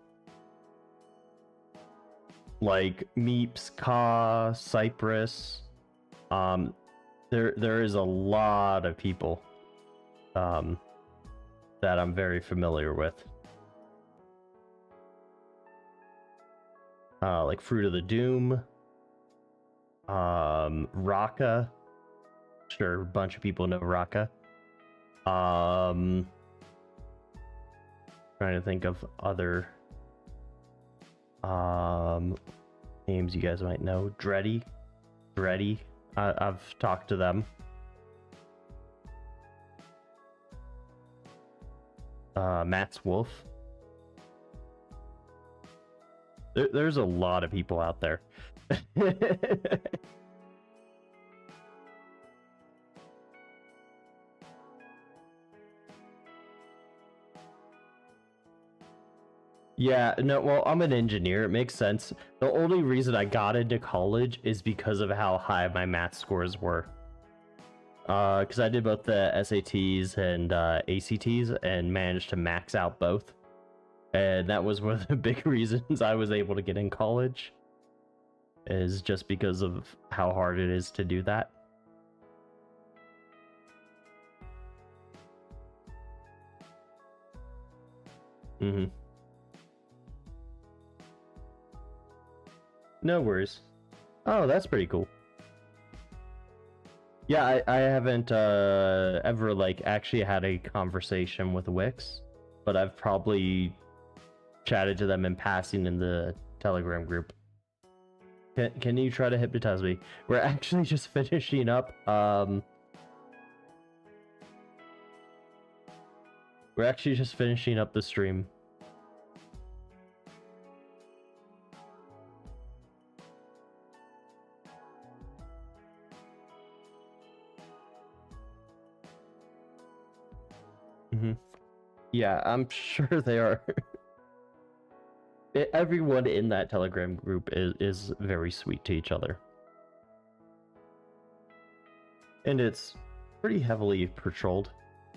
Like Meeps, Ka, Cypress. There is a lot of people that I'm very familiar with. Like Fruit of the Doom. Raka. Sure, a bunch of people know Raka. Trying to think of other names you guys might know. Dreddy. I've talked to them. Matt's Wolf. There's a lot of people out there. Yeah, no, well, I'm an engineer. It makes sense. The only reason I got into college is because of how high my math scores were. Because I did both the SATs and ACTs and managed to max out both. And that was one of the big reasons I was able to get in college. Is just because of how hard it is to do that. Mm-hmm. No worries. Oh, that's pretty cool. Yeah, I haven't ever like actually had a conversation with Wix, but I've probably chatted to them in passing in the Telegram group. Can you try to hypnotize me? We're actually just finishing up. We're actually just finishing up the stream. Mm-hmm. Yeah, I'm sure they are. everyone in that Telegram group is very sweet to each other. And it's pretty heavily patrolled.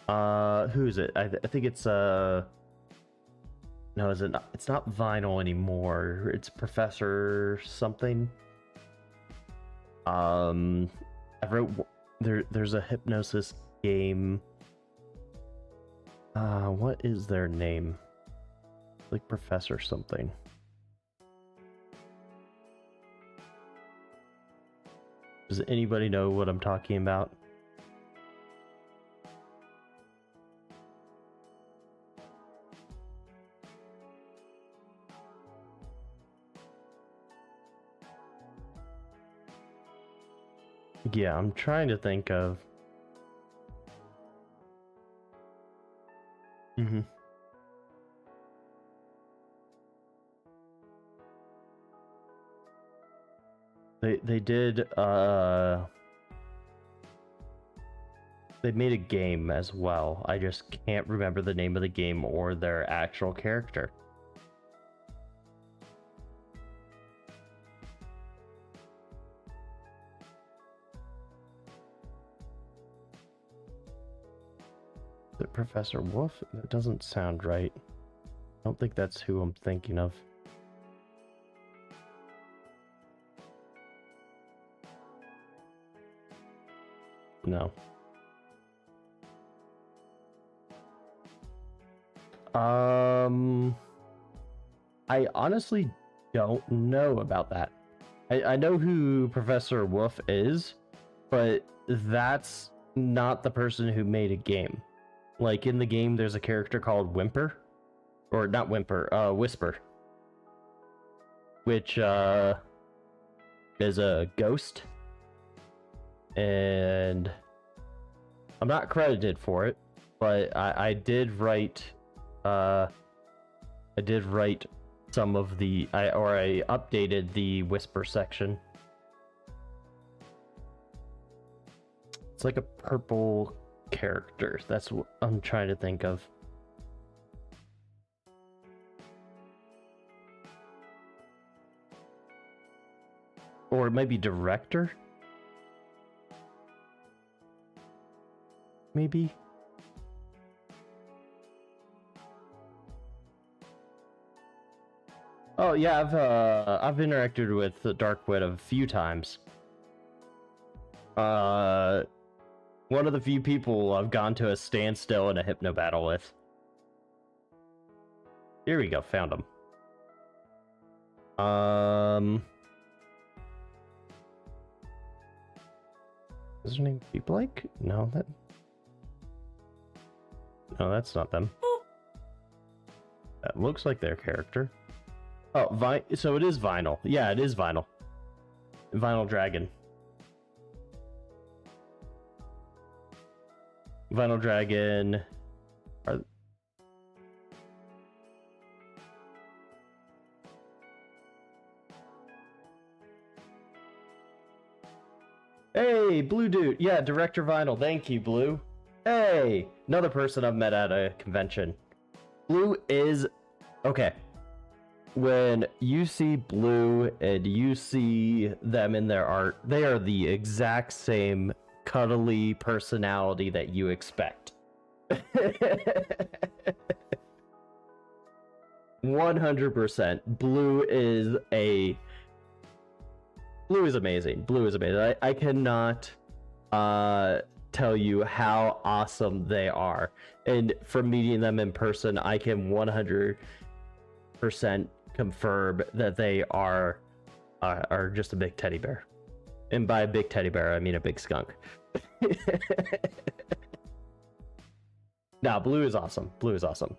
Who is it? I think it's no, is it not? It's not Vinyl anymore. It's Professor something. I wrote there's a hypnosis game. What is their name? Like Professor something. Does anybody know what I'm talking about? Yeah, I'm trying to think of. They did they made a game as well. I just can't remember the name of the game or their actual character. Is it Professor Wolf? That doesn't sound right. I don't think that's who I'm thinking of. No. I honestly don't know about that. I know who Professor Wolf is, but that's not the person who made a game. Like in the game, there's a character called Whimper, or not Whimper, Whisper, which is a ghost, and I'm not credited for it, but I did write some of the I updated the Whisper section. It's like a purple character. That's what I'm trying to think of. Or it might be director. Maybe. Oh yeah, I've interacted with the Darkwit a few times. One of the few people I've gone to a standstill in a hypno battle with. Here we go, found him. Is her name Be Blake? No, that's not them. That looks like their character. Oh, so it is Vinyl. Yeah, it is Vinyl. Vinyl Dragon. Vinyl Dragon. Hey, Blue Dude. Yeah, Director Vinyl. Thank you, Blue. Hey, another person I've met at a convention. Blue is... Okay. When you see Blue and you see them in their art, they are the exact same cuddly personality that you expect. 100%. Blue is amazing. Blue is amazing. I cannot tell you how awesome they are. And from meeting them in person, I can 100% confirm that they are just a big teddy bear. And by a big teddy bear, I mean a big skunk. Nah, Blue is awesome. Blue is awesome.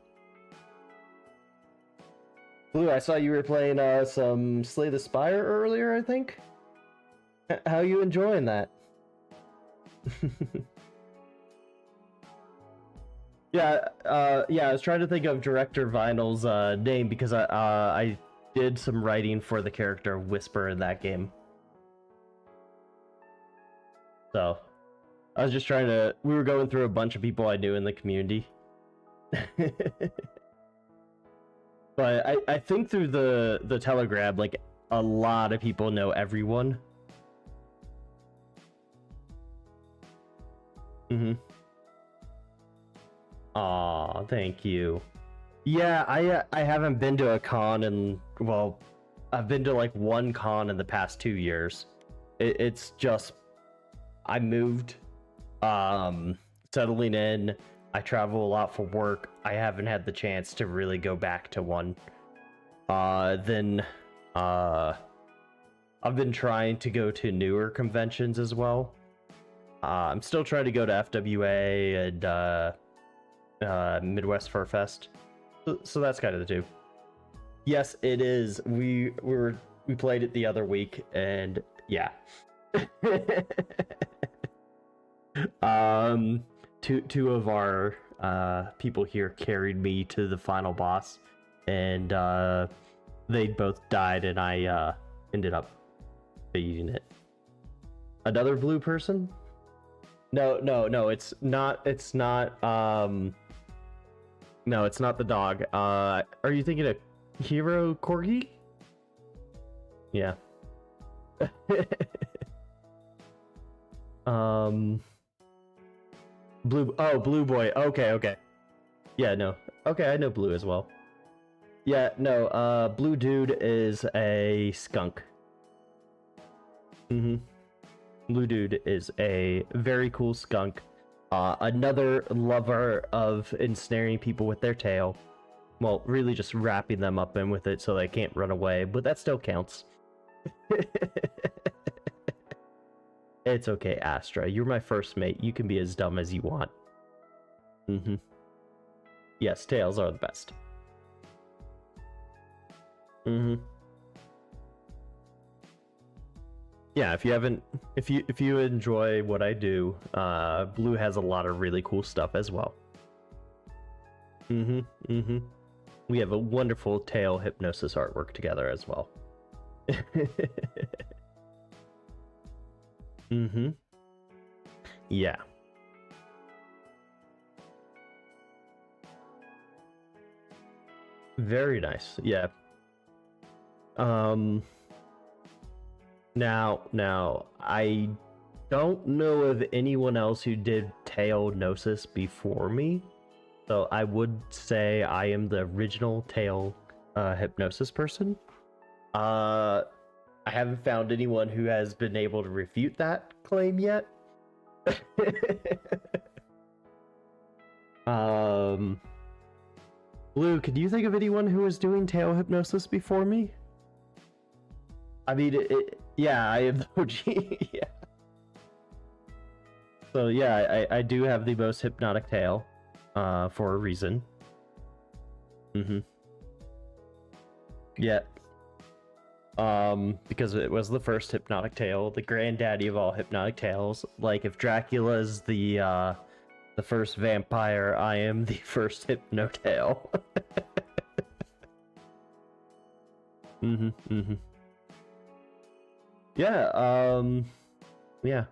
Blue, I saw you were playing some Slay the Spire earlier, I think. How you enjoying that? Yeah, I was trying to think of Director Vinyl's name because I did some writing for the character Whisper in that game. So, I was just trying to... We were going through a bunch of people I knew in the community. So But I think through the Telegram, like, a lot of people know everyone. Mm-hmm. Aw, thank you. Yeah, I haven't been to a con in, well, I've been to like one con in the past 2 years. It's just I moved, settling in. I travel a lot for work. I haven't had the chance to really go back to one. Then I've been trying to go to newer conventions as well. I'm still trying to go to FWA and Midwest Fur Fest. So that's kind of the two. Yes, it is. We played it the other week, and yeah. Two of our people here carried me to the final boss, and they both died, and I ended up beating it. Another blue person? No, it's not. No, it's not the dog. Are you thinking of Hero Corgi? Yeah. Blue. Oh, Blue Boy. Okay. Yeah, no. Okay, I know Blue as well. Yeah, no. Blue Dude is a skunk. Blue Dude is a very cool skunk. Another lover of ensnaring people with their tail. Well, really just wrapping them up in with it so they can't run away, but that still counts. It's okay, Astra. You're my first mate. You can be as dumb as you want. Yes, tails are the best. Yeah, if you enjoy what I do, Blue has a lot of really cool stuff as well. We have a wonderful tail hypnosis artwork together as well. Yeah. Very nice. Yeah. Now, I don't know of anyone else who did tail gnosis before me, so I would say I am the original tail hypnosis person. I haven't found anyone who has been able to refute that claim yet. Blue, could you think of anyone who was doing tail hypnosis before me? I mean, yeah, I am the OG. Yeah. So yeah, I do have the most hypnotic tail, for a reason. Yeah. Because it was the first hypnotic tail, the granddaddy of all hypnotic tails. Like, if Dracula's the first vampire, I am the first hypnotail. Yeah, yeah.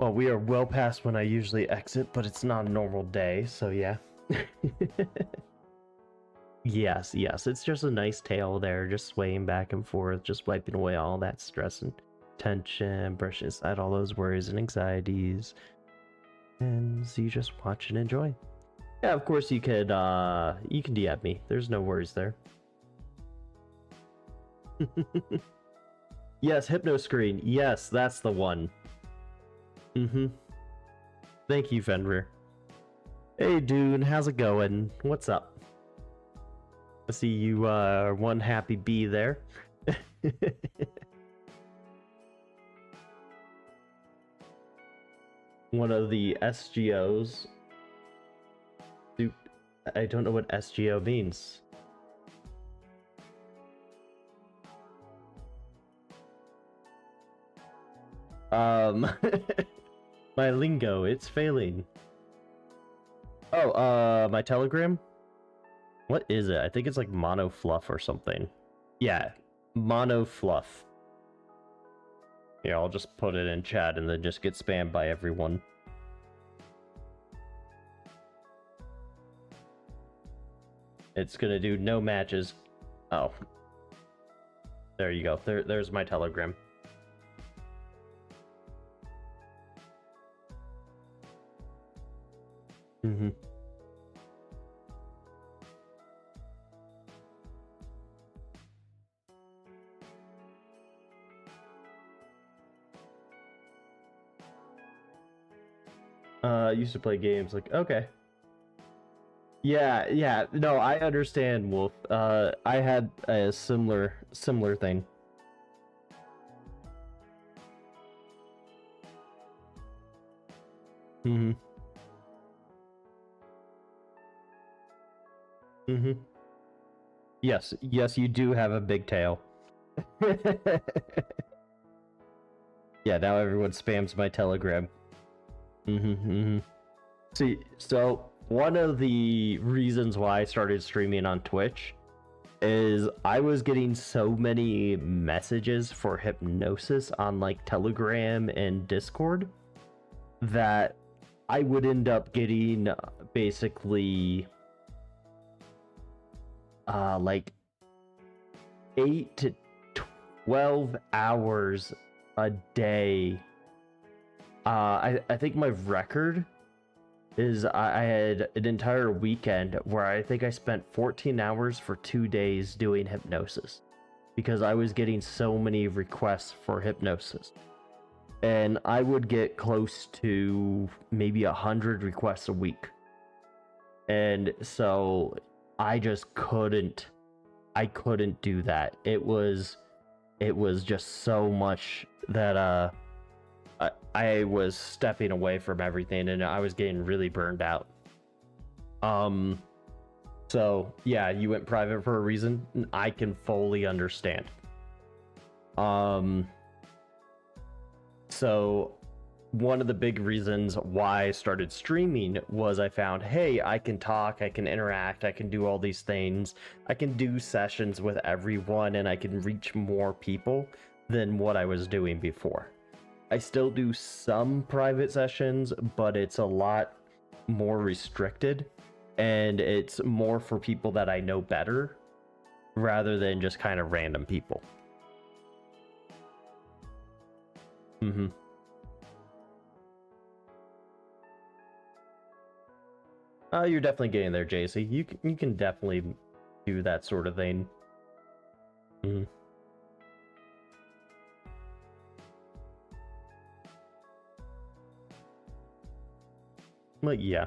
Well, we are well past when I usually exit, but it's not a normal day, so yeah. Yes, it's just a nice tail there, just swaying back and forth, just wiping away all that stress and tension, brushing aside all those worries and anxieties. And so you just watch and enjoy. Yeah, of course you can DM me. There's no worries there. Yes, Hypnoscreen. Yes, that's the one. Thank you, Fenrir. Hey, Dune, how's it going? What's up? I see you are one happy bee there. One of the SGOs. Dude, I don't know what SGO means. My lingo, it's failing. Oh, my Telegram? What is it? I think it's like Mono Fluff or something. Yeah, Mono Fluff. Yeah, I'll just put it in chat and then just get spammed by everyone. It's gonna do no matches. Oh. There you go. There's my Telegram. Mm-hmm. I used to play games like, okay. Yeah, no, I understand, Wolf. I had a similar thing. Mm-hmm. Mm-hmm. Yes, you do have a big tail. Yeah, now everyone spams my Telegram. See, so one of the reasons why I started streaming on Twitch is I was getting so many messages for hypnosis on like Telegram and Discord that I would end up getting basically like 8 to 12 hours a day. I think my record is I had an entire weekend where I think I spent 14 hours for 2 days doing hypnosis because I was getting so many requests for hypnosis. And I would get close to maybe 100 requests a week. And so I just couldn't do that. It was just so much that I was stepping away from everything and I was getting really burned out. So yeah, you went private for a reason. I can fully understand. So one of the big reasons why I started streaming was I found, hey, I can talk, I can interact, I can do all these things. I can do sessions with everyone and I can reach more people than what I was doing before. I still do some private sessions, but it's a lot more restricted and it's more for people that I know better rather than just kind of random people. You're definitely getting there, JC. You can definitely do that sort of thing. But yeah.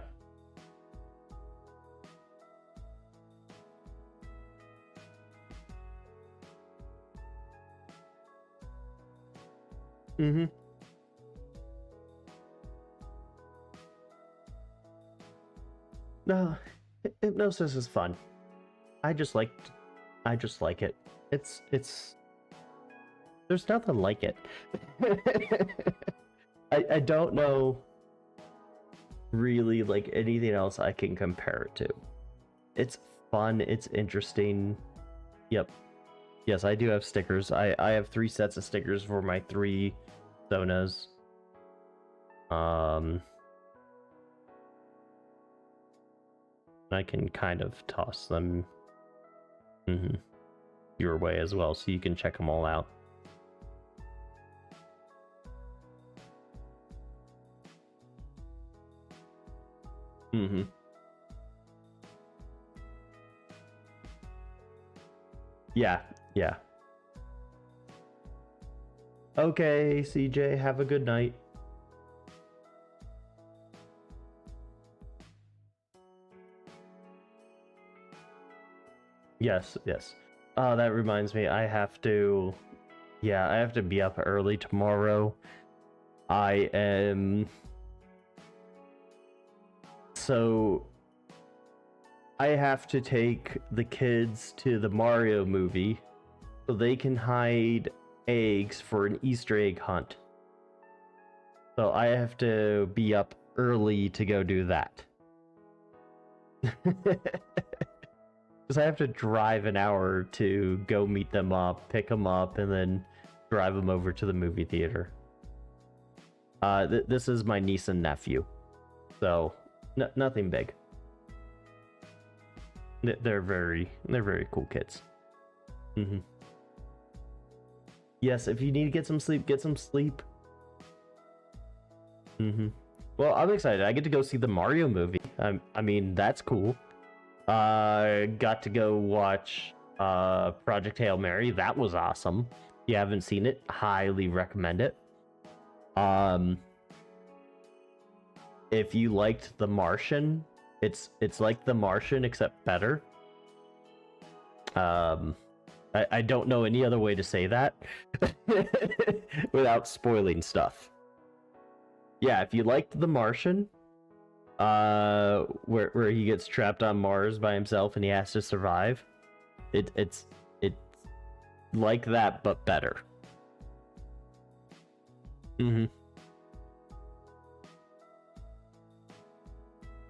No, hypnosis is fun. I just like it. It's there's nothing like it. I don't know really like anything else I can compare it to. It's fun, it's interesting. Yep. Yes, I do have stickers. I have 3 sets of stickers for my 3 Sonas. I can kind of toss them your way as well, so you can check them all out. Yeah. Okay, CJ, have a good night. Yes. That reminds me, I have to be up early tomorrow. So I have to take the kids to the Mario movie so they can hide eggs for an Easter egg hunt. So I have to be up early to go do that. Because I have to drive an hour to go meet them up, pick them up, and then drive them over to the movie theater. This is my niece and nephew, so nothing big. They're very cool kids. Yes, if you need to get some sleep, get some sleep. Well, I'm excited. I get to go see the Mario movie. I mean, that's cool. Got to go watch Project Hail Mary. That was awesome. If you haven't seen it, highly recommend it. If you liked The Martian, it's like The Martian except better. I don't know any other way to say that without spoiling stuff. Yeah, if you liked The Martian, where he gets trapped on Mars by himself and he has to survive, it's like that but better.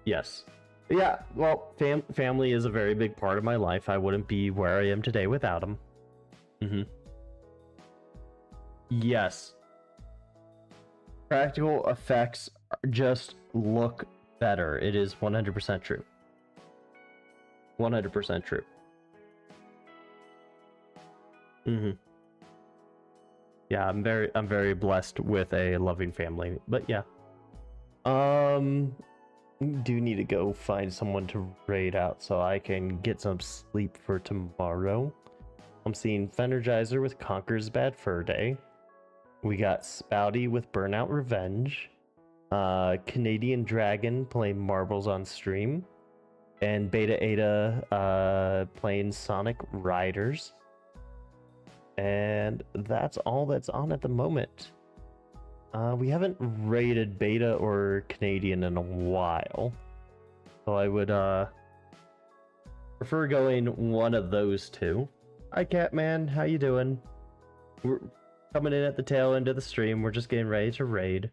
Yes. Yeah, well, family is a very big part of my life. I wouldn't be where I am today without them. Yes. Practical effects just look better. It is 100% true. 100% true. Yeah, I'm very blessed with a loving family. But yeah. Do need to go find someone to raid out so I can get some sleep for tomorrow. I'm seeing Fenergizer with Conquer's Bad Fur Day. We got Spouty with Burnout Revenge. Canadian Dragon playing Marbles on stream. And Beta Ada playing Sonic Riders. And that's all that's on at the moment. We haven't rated Beta or Canadian in a while, so I would prefer going one of those two. Hi Catman, how you doing? We're coming in at the tail end of the stream. We're just getting ready to raid.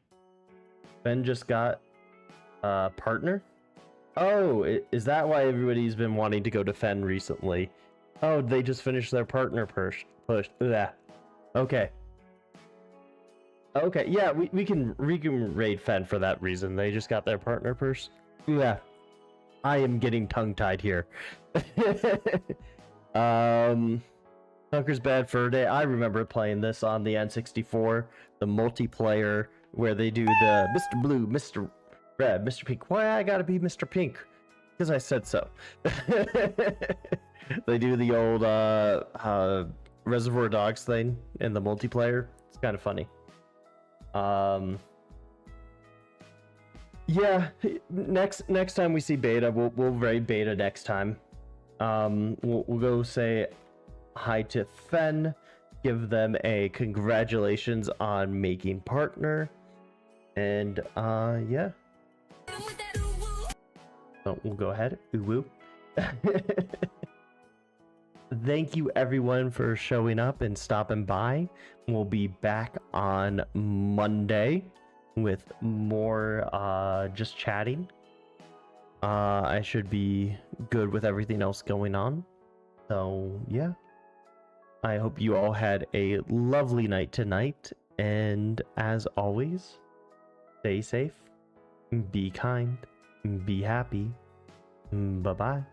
Ben just got a partner. Oh, is that why everybody's been wanting to go to Fen recently? Oh, they just finished their partner push. Yeah. Okay. Okay, yeah, we can raid Fen for that reason. They just got their partner purse. Yeah. I am getting tongue-tied here. Conquer's Bad Fur Day. I remember playing this on the N64, the multiplayer, where they do the Mr. Blue, Mr. Red, Mr. Pink. Why I gotta be Mr. Pink? Because I said so. They do the old Reservoir Dogs thing in the multiplayer. It's kind of funny. Yeah, next time we see Beta, we'll raid Beta next time. We'll go say hi to Fen, give them a congratulations on making partner, and yeah. So we'll go ahead. Ooh woo. Thank you everyone for showing up and stopping by. We'll be back on Monday with more just chatting. I should be good with everything else going on. So yeah. I hope you all had a lovely night tonight, and as always, stay safe, be kind, be happy. Bye-bye.